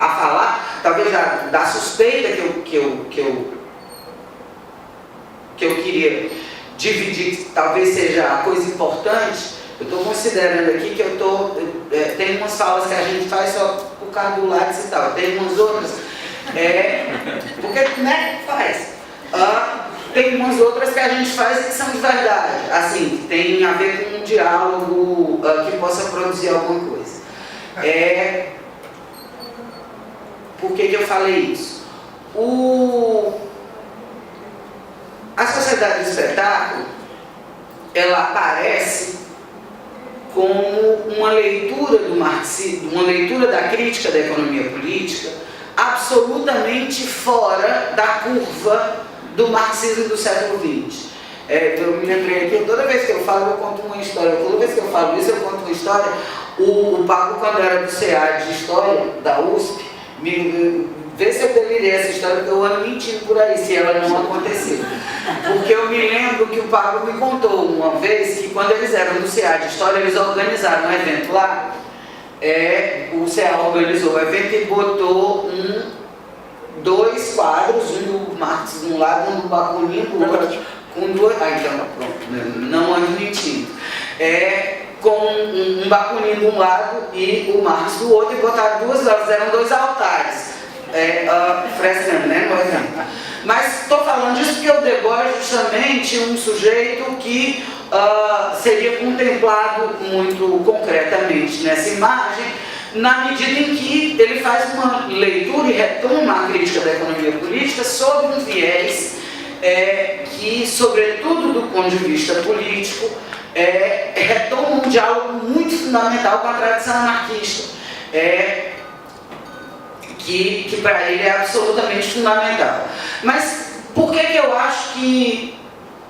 a falar, talvez da suspeita que eu queria dividir, talvez seja a coisa importante. Eu estou considerando aqui que tem umas falas que a gente faz só por causa do lápis e tal, tem umas outras, porque, né, faz. Tem umas outras que a gente faz e que são de verdade, assim, que tem a ver com um diálogo que possa produzir alguma coisa. Por que eu falei isso? A sociedade do espetáculo, ela aparece como uma leitura do marxismo, uma leitura da crítica da economia política absolutamente fora da curva do marxismo do século XX. Eu me lembrei aqui, toda vez que eu falo, eu conto uma história. Toda vez que eu falo isso, eu conto uma história. O Pablo, quando era do CA de História, da USP, vê se eu delirei essa história, porque eu ando mentindo por aí, se ela não aconteceu. Porque eu me lembro que o Pablo me contou uma vez que quando eles eram do CA de História, eles organizaram um evento lá. O CA organizou o evento e botou dois quadros, um do Marx de um lado, um do Bakunin do outro, com duas. Então, pronto, não ando mentindo. Com um Bakunin de um lado e o Marx do outro, e botaram duas horas, eram dois altares. Frescando, né? Mas estou falando disso porque o Debord é justamente um sujeito que seria contemplado muito concretamente nessa imagem, na medida em que ele faz uma leitura e retoma a crítica da economia política sob um viés que, sobretudo do ponto de vista político, retoma um diálogo muito fundamental com a tradição anarquista, que para ele é absolutamente fundamental. Mas por que eu acho que,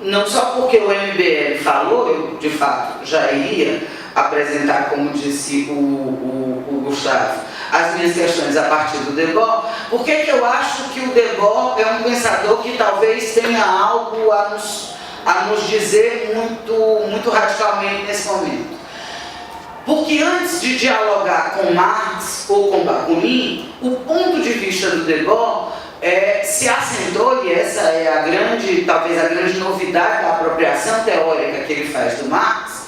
não só porque o MBL falou, eu de fato já iria apresentar, como disse o Gustavo, as minhas questões a partir do Debord, por que eu acho que o Debord é um pensador que talvez tenha algo a nos dizer muito radicalmente nesse momento? Porque antes de dialogar com Marx ou com Bakunin, o ponto de vista do Debord se assentou, e essa é talvez a grande novidade da apropriação teórica que ele faz do Marx,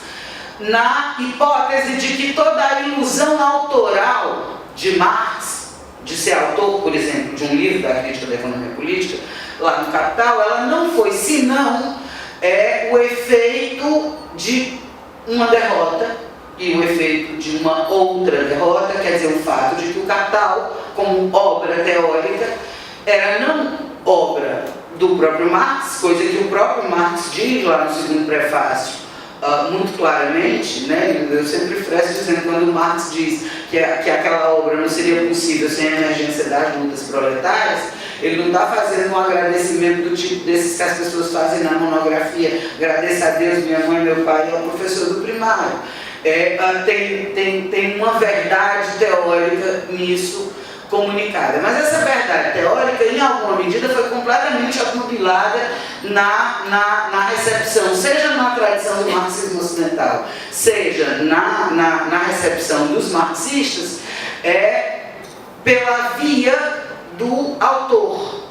na hipótese de que toda a ilusão autoral de Marx, de ser autor, por exemplo, de um livro da crítica da economia política, lá no Capital, ela não foi senão o efeito de uma derrota e o efeito de uma outra derrota, quer dizer, o fato de que o Capital, como obra teórica, era não obra do próprio Marx, coisa que o próprio Marx diz lá no segundo prefácio, muito claramente, né? Eu sempre fresto dizendo, quando Marx diz que aquela obra não seria possível sem a emergência das lutas proletárias, ele não está fazendo um agradecimento do tipo desses que as pessoas fazem na monografia, agradeço a Deus, minha mãe, meu pai, é o professor do primário. Tem uma verdade teórica nisso comunicada. Mas essa verdade teórica, em alguma medida, foi completamente obnubilada na recepção, seja na tradição do marxismo ocidental, seja na recepção dos marxistas, pela via do autor.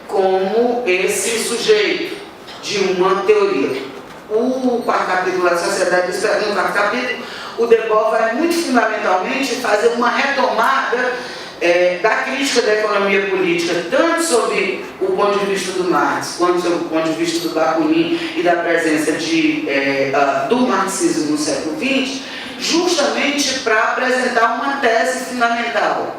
Como esse sujeito de uma teoria. O quarto capítulo da Sociedade do Espírito, no quarto capítulo, o Debord vai muito fundamentalmente fazer uma retomada da crítica da economia política, tanto sob o ponto de vista do Marx, quanto sob o ponto de vista do Bakunin e da presença do marxismo no século XX, justamente para apresentar uma tese fundamental,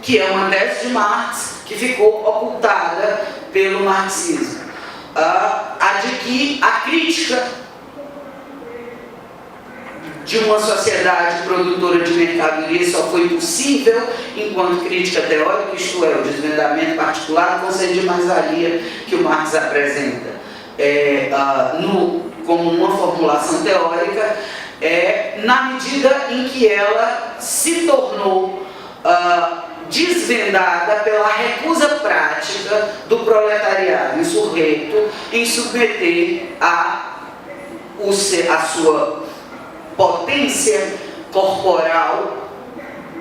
que é uma tese de Marx que ficou ocultada pelo marxismo. A de que a crítica de uma sociedade produtora de mercadorias só foi possível enquanto crítica teórica, isto é, o desvendamento particular do conceito de mais-valia que o Marx apresenta como uma formulação teórica, na medida em que ela se tornou desvendada pela recusa prática do proletariado insurreto em submeter a sua potência corporal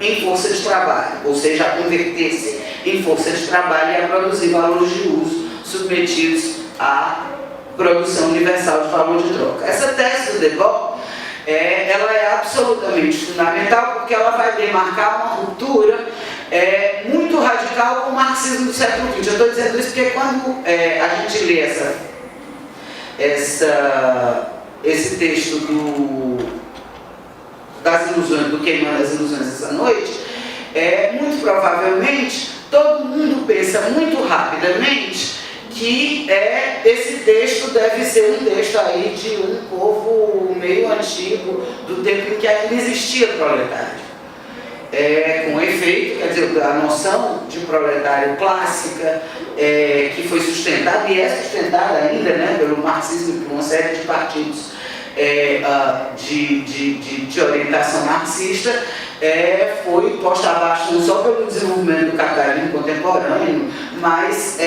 em força de trabalho, ou seja, a converter-se em força de trabalho e a produzir valores de uso submetidos à produção universal de valor de troca. Essa tese do Debord, ela é absolutamente fundamental porque ela vai demarcar uma ruptura muito radical com o marxismo do século XX. Eu estou dizendo isso porque quando a gente lê esse texto das ilusões, do Queimando as Ilusões essa noite, muito provavelmente todo mundo pensa muito rapidamente que esse texto deve ser um texto aí de um povo meio antigo, do tempo em que ainda existia proletário. Com efeito, quer dizer, a noção de proletário clássica, que foi sustentada e é sustentada ainda, né, pelo marxismo e por uma série de partidos de orientação marxista, foi posta abaixo não só pelo desenvolvimento do capitalismo contemporâneo, mas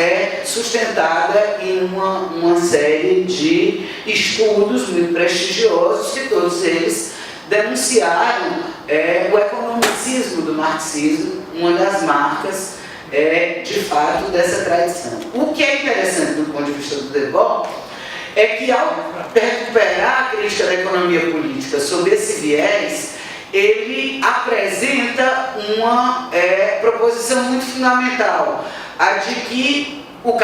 sustentada em uma série de estudos muito prestigiosos, que todos eles denunciaram o economicismo do marxismo, uma das marcas, de fato, dessa tradição. O que é interessante do ponto de vista do Debord é que, ao recuperar a crítica da economia política sob esse viés, ele apresenta uma proposição muito fundamental, a de que o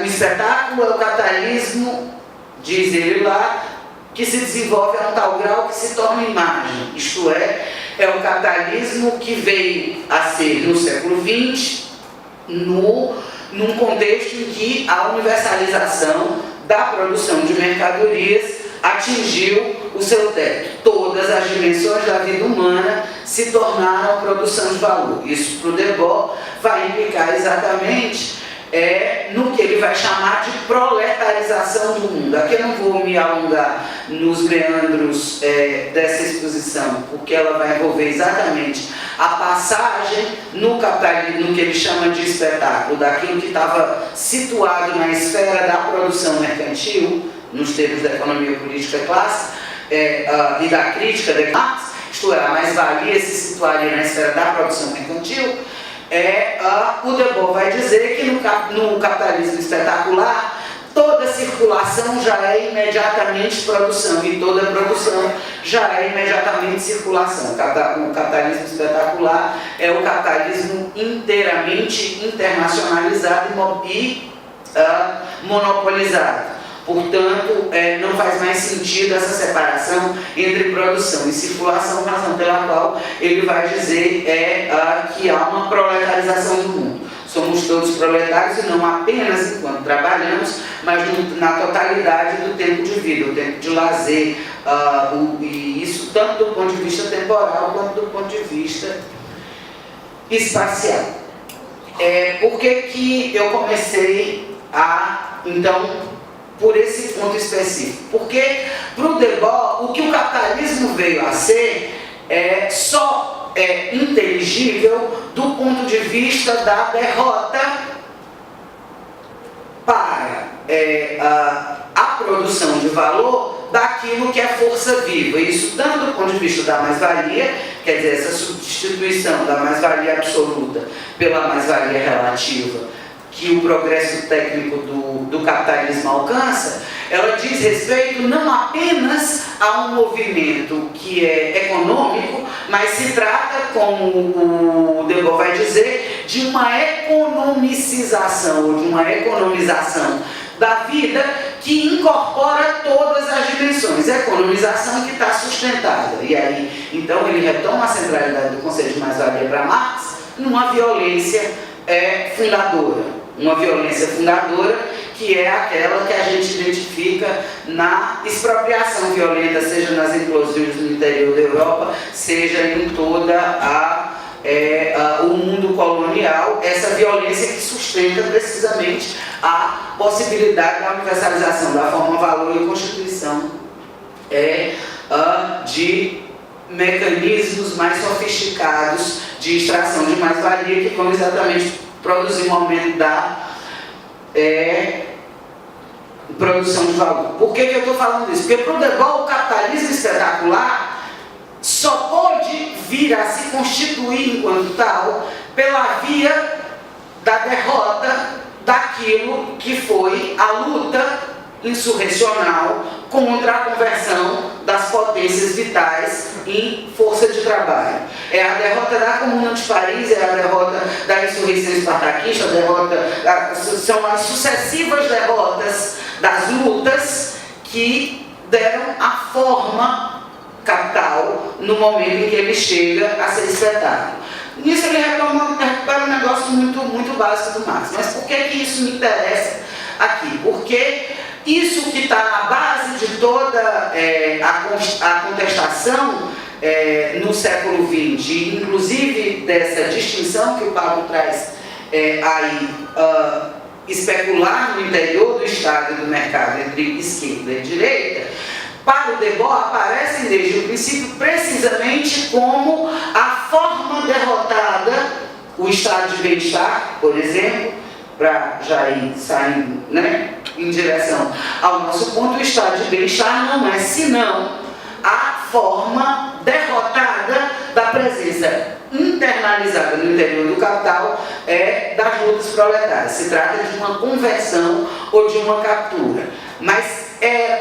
espetáculo é o capitalismo, diz ele lá, que se desenvolve a um tal grau que se torna imagem, isto é o capitalismo que veio a ser, no século XX, num contexto em que a universalização da produção de mercadorias atingiu o seu teto. Todas as dimensões da vida humana se tornaram produção de valor. Isso, para o Debord, vai implicar exatamente no que ele vai chamar de proletarização do mundo. Aqui eu não vou me alongar nos meandros dessa exposição, porque ela vai envolver exatamente a passagem no capitalismo, no que ele chama de espetáculo, daquilo que estava situado na esfera da produção mercantil, nos termos da economia política clássica e da crítica de Marx, isto é, a mais-valia se situaria na esfera da produção mercantil, o Debord vai dizer que no capitalismo espetacular, toda circulação já é imediatamente produção e toda produção já é imediatamente circulação. O capitalismo espetacular é o capitalismo inteiramente internacionalizado e monopolizado. Portanto, não faz mais sentido essa separação entre produção e circulação, razão pela qual ele vai dizer que há uma proletarização do mundo. Somos todos proletários e não apenas enquanto trabalhamos, mas na totalidade do tempo de vida, o tempo de lazer, e isso tanto do ponto de vista temporal quanto do ponto de vista espacial. Por que eu comecei então, por esse ponto específico? Porque, para o Debord, o que o capitalismo veio a ser só é inteligível do ponto de vista da derrota para a produção de valor daquilo que é força viva. Isso tanto do ponto de vista da mais-valia, quer dizer, essa substituição da mais-valia absoluta pela mais-valia relativa, que o progresso técnico do capitalismo alcança, ela diz respeito não apenas a um movimento que é econômico, mas se trata, como o Debord vai dizer, de uma economicização, ou de uma economização da vida que incorpora todas as dimensões. A economização que está sustentada. E aí, então, ele retoma a centralidade do conceito de mais-valia para Marx numa violência fundadora. Uma violência fundadora que é aquela que a gente identifica na expropriação violenta, seja nas implosões no interior da Europa, seja em toda o mundo colonial, essa violência que sustenta precisamente a possibilidade da universalização da forma, valor e constituição de mecanismos mais sofisticados de extração de mais-valia que vão exatamente produzir um aumento da produção de valor. Por que eu estou falando isso? Porque para o Debord, o capitalismo espetacular só pode vir a se constituir enquanto tal pela via da derrota daquilo que foi a luta insurrecional contra a conversão das potências vitais em força de trabalho. É a derrota da Comuna de Paris, é a derrota da insurreição espartaquista, são as sucessivas derrotas das lutas que deram a forma capital no momento em que ele chega a ser espetado. Nisso ele recupera um negócio muito básico do Marx. Mas por que isso me interessa aqui? Porque isso que está na base de toda a contestação no século XX, inclusive dessa distinção que o Pablo traz especular no interior do Estado e do mercado entre esquerda e direita, para o Debord aparecem desde o princípio precisamente como a forma derrotada, o estado de bem-estar, por exemplo, para já ir saindo em direção ao nosso ponto, o estado de bem-estar não é senão a forma derrotada da presença internalizada no interior do capital das lutas proletárias. Se trata de uma conversão ou de uma captura. Mas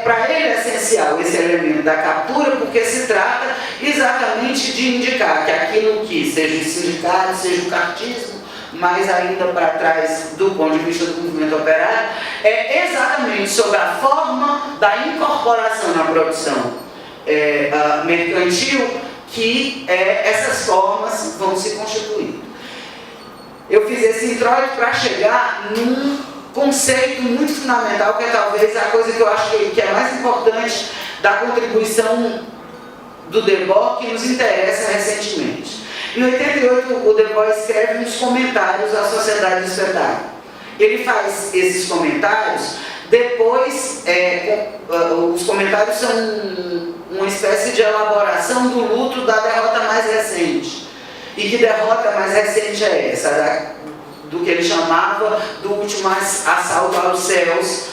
para ele é essencial esse elemento da captura, porque se trata exatamente de indicar que aquilo que, seja o sindicato, seja o cartismo, mas ainda para trás do ponto de vista do movimento operário, é exatamente sobre a forma da incorporação na produção mercantil que essas formas vão se constituindo. Eu fiz esse introito para chegar num conceito muito fundamental, que é talvez a coisa que eu acho que é mais importante da contribuição do Debord, que nos interessa recentemente. Em 88, o Debord escreve uns comentários à Sociedade do Espetáculo. Ele faz esses comentários, depois, os comentários são uma espécie de elaboração do luto da derrota mais recente. E que derrota mais recente é essa? Do que ele chamava do último assalto aos céus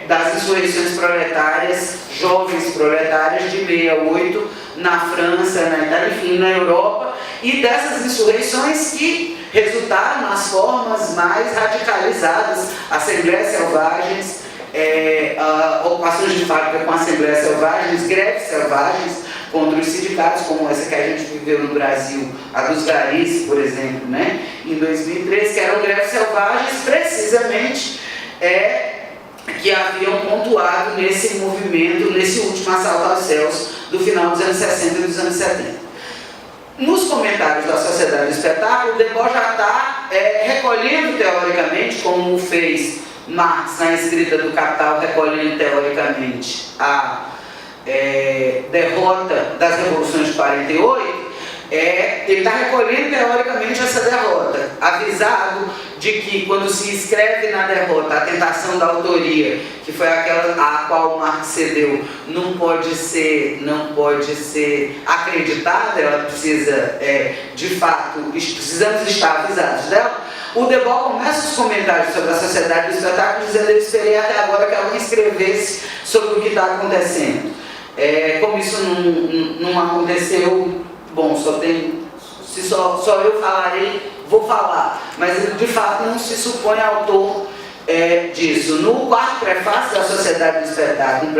das insurreições proletárias, jovens proletárias de 68 na França, na Itália, enfim, na Europa, e dessas insurreições que resultaram nas formas mais radicalizadas, assembleias selvagens, ocupações de fábrica com assembleias selvagens, greves selvagens contra os sindicatos, como essa que a gente viveu no Brasil, a dos garis, por exemplo, né, em 2013, que eram greves selvagens precisamente que haviam pontuado nesse movimento, nesse último assalto aos céus do final dos anos 60 e dos anos 70. Nos comentários da Sociedade do Espetáculo, o Debord já está recolhendo teoricamente, como fez Marx na escrita do Capital, recolhendo teoricamente a derrota das revoluções de 48, ele está recolhendo teoricamente essa derrota, avisado de que quando se escreve na derrota a tentação da autoria, que foi aquela a qual Marx cedeu, não pode ser acreditada, ela precisa, de fato, precisamos estar avisados dela. O Debord começa os comentários sobre a Sociedade do Espetáculo dizendo: eu esperei até agora que alguém escrevesse sobre o que está acontecendo. Como isso não aconteceu, bom, só eu falarei, vou falar, mas de fato não se supõe autor disso. No quarto prefácio da Sociedade do Espetáculo,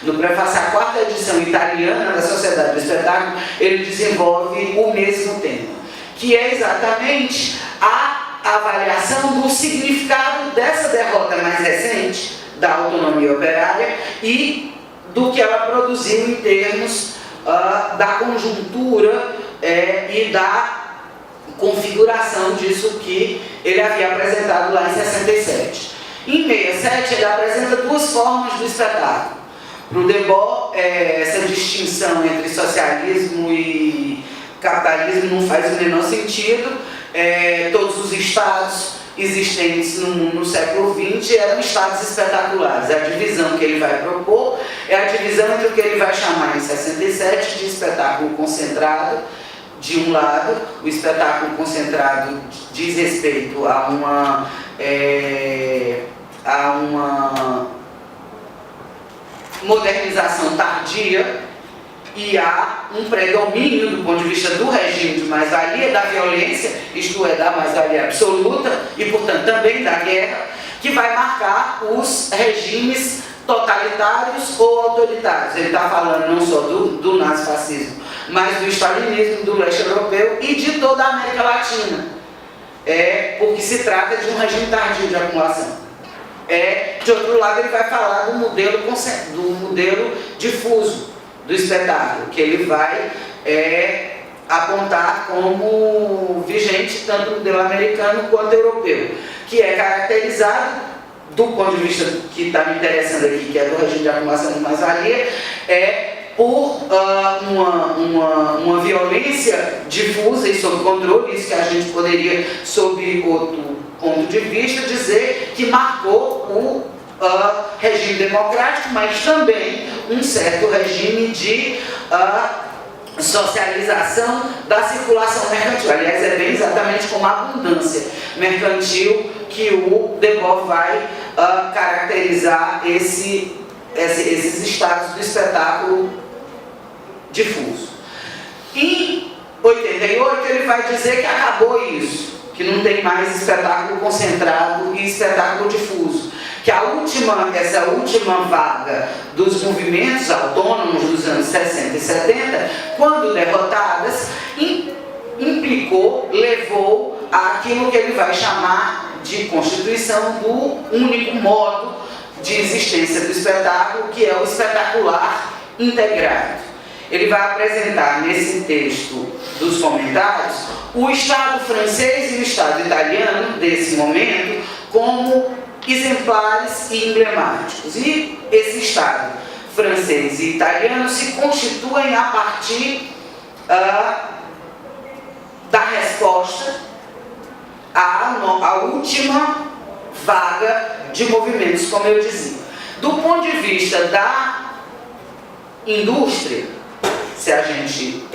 no prefácio à quarta edição italiana da Sociedade do Espetáculo, ele desenvolve o mesmo tema, que é exatamente a avaliação do significado dessa derrota mais recente da autonomia operária e do que ela produziu em termos da conjuntura e da configuração disso que ele havia apresentado lá em 67. Em 67 ele apresenta duas formas do espetáculo. Para o Debord, essa distinção entre socialismo e capitalismo não faz o menor sentido. Todos os estados existentes no mundo no século XX eram estados espetaculares. A divisão que ele vai propor é a divisão entre o que ele vai chamar em 67 de espetáculo concentrado. De um lado, o espetáculo concentrado diz respeito a uma modernização tardia e há um predomínio do ponto de vista do regime de mais-valia, da violência, isto é, da mais-valia absoluta e, portanto, também da guerra, que vai marcar os regimes totalitários ou autoritários. Ele está falando não só do nazifascismo, mas do stalinismo, do leste europeu e de toda a América Latina, porque se trata de um regime tardio de acumulação. De outro lado, ele vai falar do modelo difuso do espetáculo, que ele vai apontar como vigente tanto no modelo americano quanto europeu, que é caracterizado, do ponto de vista que está me interessando aqui, que é do regime de acumulação de mais-valia, por uma violência difusa e sob controle, isso que a gente poderia, sob outro ponto de vista, dizer que marcou o regime democrático, mas também um certo regime de socialização da circulação mercantil. Aliás, é bem exatamente como a abundância mercantil que o Debord vai caracterizar esses estados do espetáculo difuso. Em 88 ele vai dizer que acabou isso, que não tem mais espetáculo concentrado e espetáculo difuso, que essa última vaga dos movimentos autônomos dos anos 60 e 70, quando derrotadas, levou àquilo que ele vai chamar de constituição do único modo de existência do espetáculo, que é o espetacular integrado. Ele vai apresentar nesse texto dos comentários o Estado francês e o Estado italiano desse momento como exemplares e emblemáticos. E esse Estado francês e italiano se constituem a partir da resposta à última vaga de movimentos, como eu dizia. Do ponto de vista da indústria, se a gente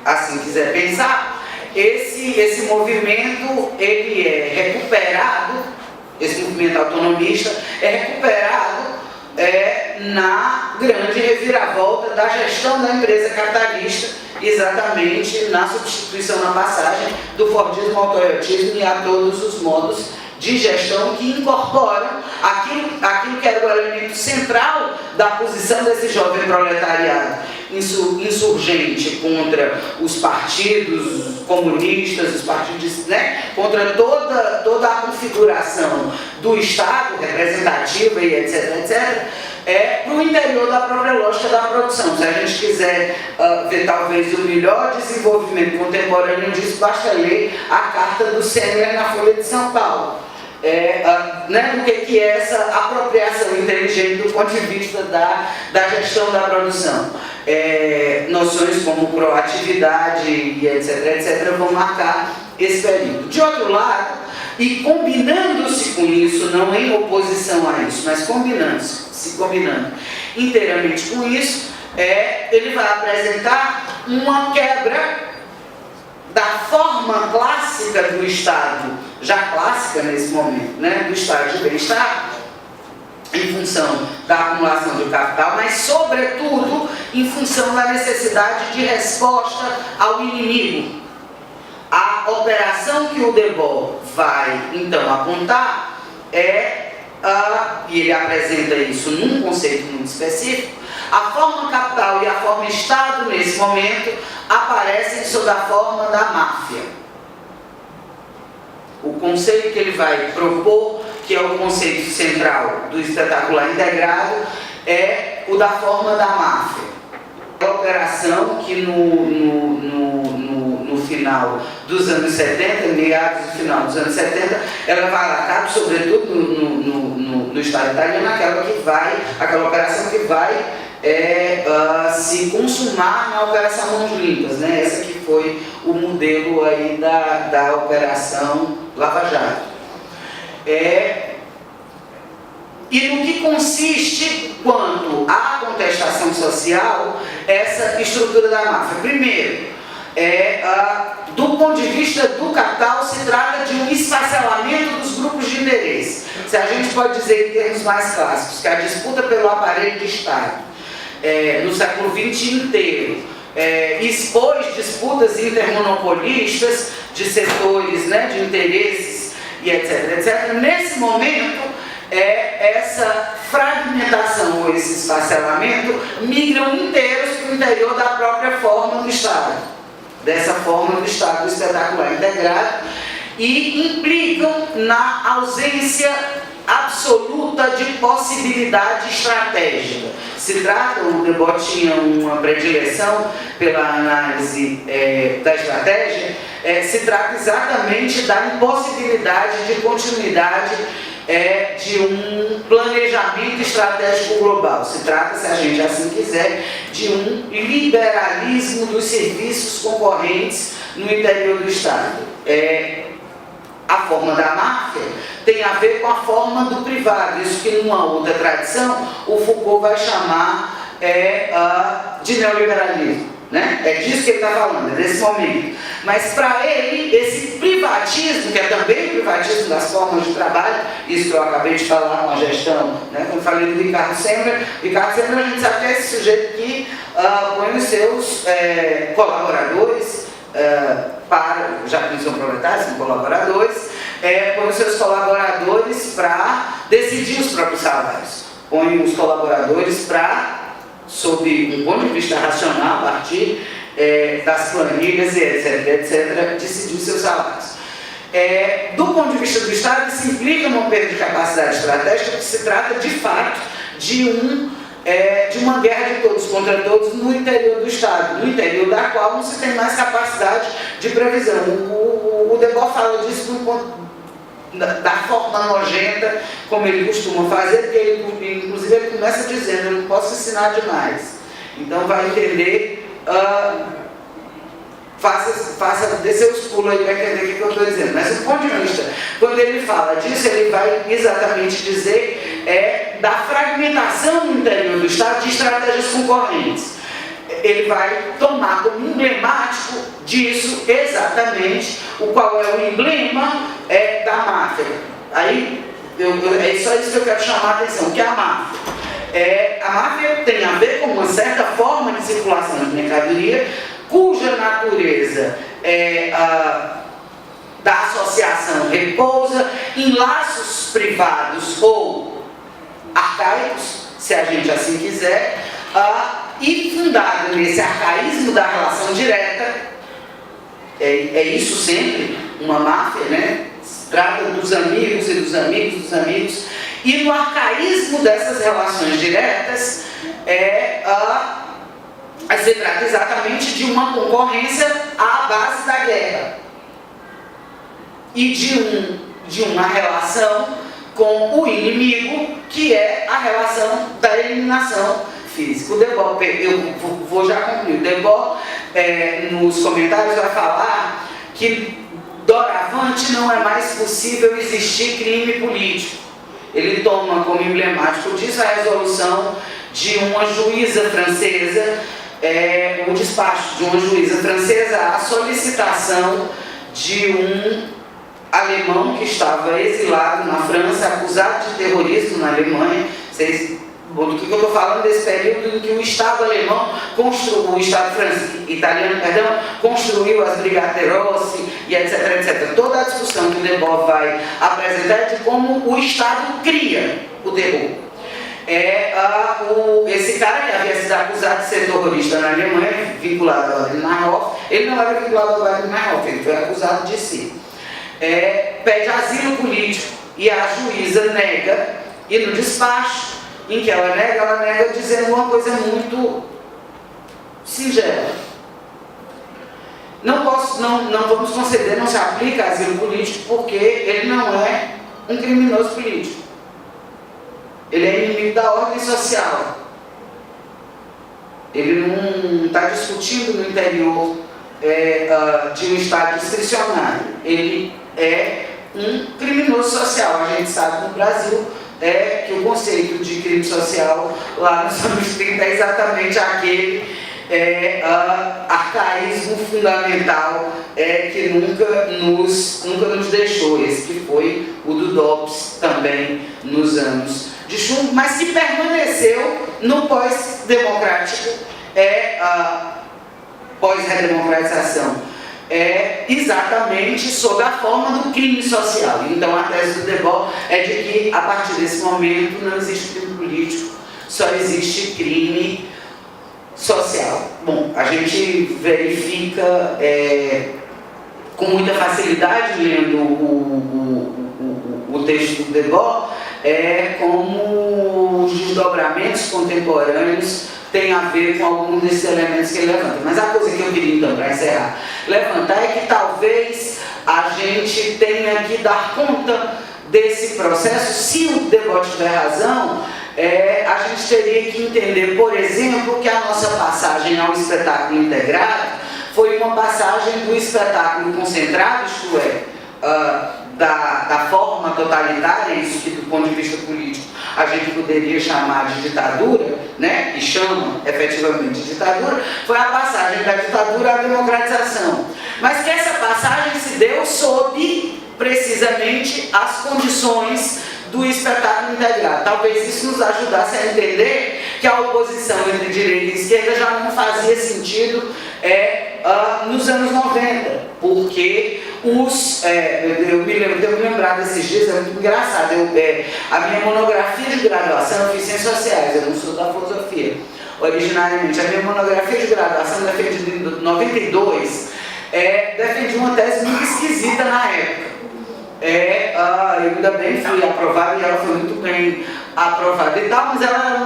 assim quiser pensar, esse movimento ele é recuperado esse movimento autonomista, é recuperado na grande reviravolta da gestão da empresa capitalista, exatamente na substituição, na passagem do fordismo ao toyotismo e a todos os modos de gestão que incorporam aquilo que era o elemento central da posição desse jovem proletariado insurgente contra os partidos comunistas, os partidos, né, contra toda a configuração do Estado representativa e etc, para o interior da própria lógica da produção. Se a gente quiser ver talvez o melhor desenvolvimento contemporâneo disso, basta ler a carta do Semmler na Folha de São Paulo. Do que é essa apropriação inteligente do ponto de vista da gestão da produção. Noções como proatividade e etc vão marcar esse período. De outro lado, e combinando-se com isso, não em oposição a isso, mas combinando inteiramente com isso, ele vai apresentar uma quebra da forma clássica do Estado, já clássica nesse momento, né, do Estado de bem-estar, em função da acumulação do capital, mas sobretudo em função da necessidade de resposta ao inimigo. A operação que o Debord vai então apontar e ele apresenta isso num conceito muito específico, a forma capital e a forma Estado nesse momento aparecem sob a forma da máfia. O conceito que ele vai propor, que é o conceito central do espetacular integrado, é o da forma da máfia. A operação que no final dos anos 70, meados do final dos anos 70, ela vai lá, cabe sobretudo no Estado italiano, aquela operação que vai se consumar na Operação Mãos Limpas, né? Essa que foi o modelo aí da Operação Lava Jato. E no que consiste, quanto à contestação social, essa estrutura da máfia? Primeiro, do ponto de vista do capital, se trata de um esfacelamento dos grupos de interesse. Se a gente pode dizer em termos mais clássicos, que a disputa pelo aparelho de Estado, no século XX inteiro, expôs disputas intermonopolistas de setores, né, de interesses e etc. Nesse momento, essa fragmentação ou esse esfacelamento migram inteiros para o interior da própria forma do Estado, dessa forma do Estado espetacular integrado, e implicam na ausência absoluta de possibilidade estratégica. Se trata, o Debord tinha uma predileção pela análise da estratégia, se trata exatamente da impossibilidade de continuidade de um planejamento estratégico global. Se trata, se a gente assim quiser, de um liberalismo dos serviços concorrentes no interior do Estado. A forma da máfia tem a ver com a forma do privado, isso que numa outra tradição o Foucault vai chamar de neoliberalismo, né? É disso que ele está falando, é desse momento. Mas para ele, esse privatismo, que é também o privatismo das formas de trabalho, isso que eu acabei de falar com a gestão, né? Quando eu falei do Ricardo Semmler, a gente sabe que é esse sujeito que põe os seus colaboradores já que não são proletários, são colaboradores, põe os seus colaboradores para decidir os próprios salários. Põe os colaboradores para, sob um ponto de vista racional, a partir das planilhas e etc, decidir os seus salários. Do ponto de vista do Estado, isso implica uma perda de capacidade estratégica, porque se trata, de fato, de uma guerra de todos contra todos no interior do Estado, no interior da qual não se tem mais capacidade de previsão. O Debord fala disso do ponto da forma nojenta, como ele costuma fazer, porque ele, inclusive, ele começa dizendo: eu não posso ensinar demais. Então vai entender, dê seus pulos aí para entender o que eu estou dizendo. Mas do ponto de vista, quando ele fala disso, ele vai exatamente dizer da fragmentação no interior do Estado de estratégias concorrentes. Ele vai tomar como emblemático disso exatamente o qual é o emblema da máfia. Aí é só isso que eu quero chamar a atenção, que é a máfia. A máfia tem a ver com uma certa forma de circulação de mercadoria, cuja natureza da associação repousa em laços privados ou arcaicos, se a gente assim quiser, e fundado nesse arcaísmo da relação direta. É isso sempre, uma máfia, né? Se trata dos amigos e dos amigos dos amigos. E no arcaísmo dessas relações diretas, se trata exatamente de uma concorrência à base da guerra. E de uma relação com o inimigo, que é a relação da eliminação física. O Debord, eu vou já concluir, o Debord, nos comentários, vai falar que doravante não é mais possível existir crime político. Ele toma como emblemático disso a resolução de uma juíza francesa, o despacho de uma juíza francesa à solicitação de um alemão que estava exilado na França, acusado de terrorismo na Alemanha. Do que eu estou falando desse período em que o Estado alemão o Estado italiano, construiu as Brigate Rosse e etc, etc. Toda a discussão que o Debord vai apresentar é de como o Estado cria o terror. Esse cara que havia sido acusado de ser terrorista na Alemanha, vinculado ao Wagner-Hoff, ele não era vinculado ao Wagner-Hoff, ele foi acusado de si. Pede asilo político e a juíza nega, e no despacho em que ela nega dizendo uma coisa muito singela. Não vamos conceder, não se aplica asilo político porque ele não é um criminoso político. Ele é inimigo da ordem social. Ele não está discutindo no interior de um Estado discricionário. Ele é um criminoso social. A gente sabe no Brasil que o conceito de crime social lá nos anos 30 é exatamente aquele arcaísmo fundamental que nunca nos deixou, esse que foi o do Dobbs também nos anos de chumbo, mas que permaneceu no pós-democrático, pós-redemocratização. Exatamente sob a forma do crime social. Então a tese do Debord é de que a partir desse momento não existe crime político, só existe crime social. Bom, a gente verifica com muita facilidade lendo o texto do Debord como os desdobramentos contemporâneos tem a ver com alguns desses elementos que ele levanta. Mas a coisa que eu queria, então, para encerrar, levantar é que talvez a gente tenha que dar conta desse processo. Se o Debord tiver razão, a gente teria que entender, por exemplo, que a nossa passagem ao espetáculo integrado foi uma passagem do espetáculo concentrado, isto da forma totalitária, isso que do ponto de vista político a gente poderia chamar de ditadura, né? E chama efetivamente de ditadura, foi a passagem da ditadura à democratização. Mas que essa passagem se deu sob precisamente as condições do espetáculo integrado. Talvez isso nos ajudasse a entender que a oposição entre direita e esquerda já não fazia sentido nos anos 90, porque eu me lembrar desses dias, é muito engraçado. A minha monografia de graduação, eu fiz ciências sociais, eu não sou da filosofia originariamente. A minha monografia de graduação, defendida em 92, defendi uma tese muito esquisita na época. Eu ainda bem fui aprovada e ela foi muito bem aprovada e tal, mas ela era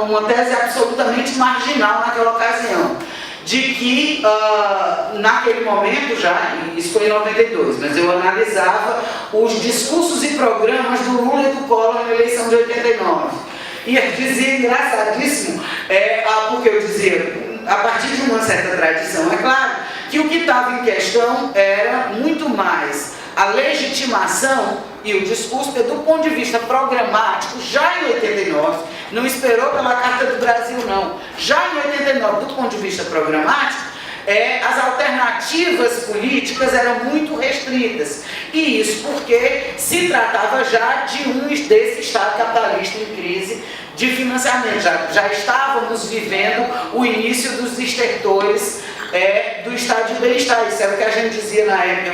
uma tese absolutamente marginal naquela ocasião, de que naquele momento já, isso foi em 92, mas eu analisava os discursos e programas do Lula e do Collor na eleição de 89. E eu dizia, engraçadíssimo, porque eu dizia, a partir de uma certa tradição, é claro, que o que estava em questão era muito mais a legitimação e o discurso, do ponto de vista programático, já em 89, não esperou pela Carta do Brasil não, já em 89, do ponto de vista programático, as alternativas políticas eram muito restritas. E isso porque se tratava já de desse Estado capitalista em crise de financiamento. Já estávamos vivendo o início dos estertores do Estado de bem-estar. Isso era o que a gente dizia na época.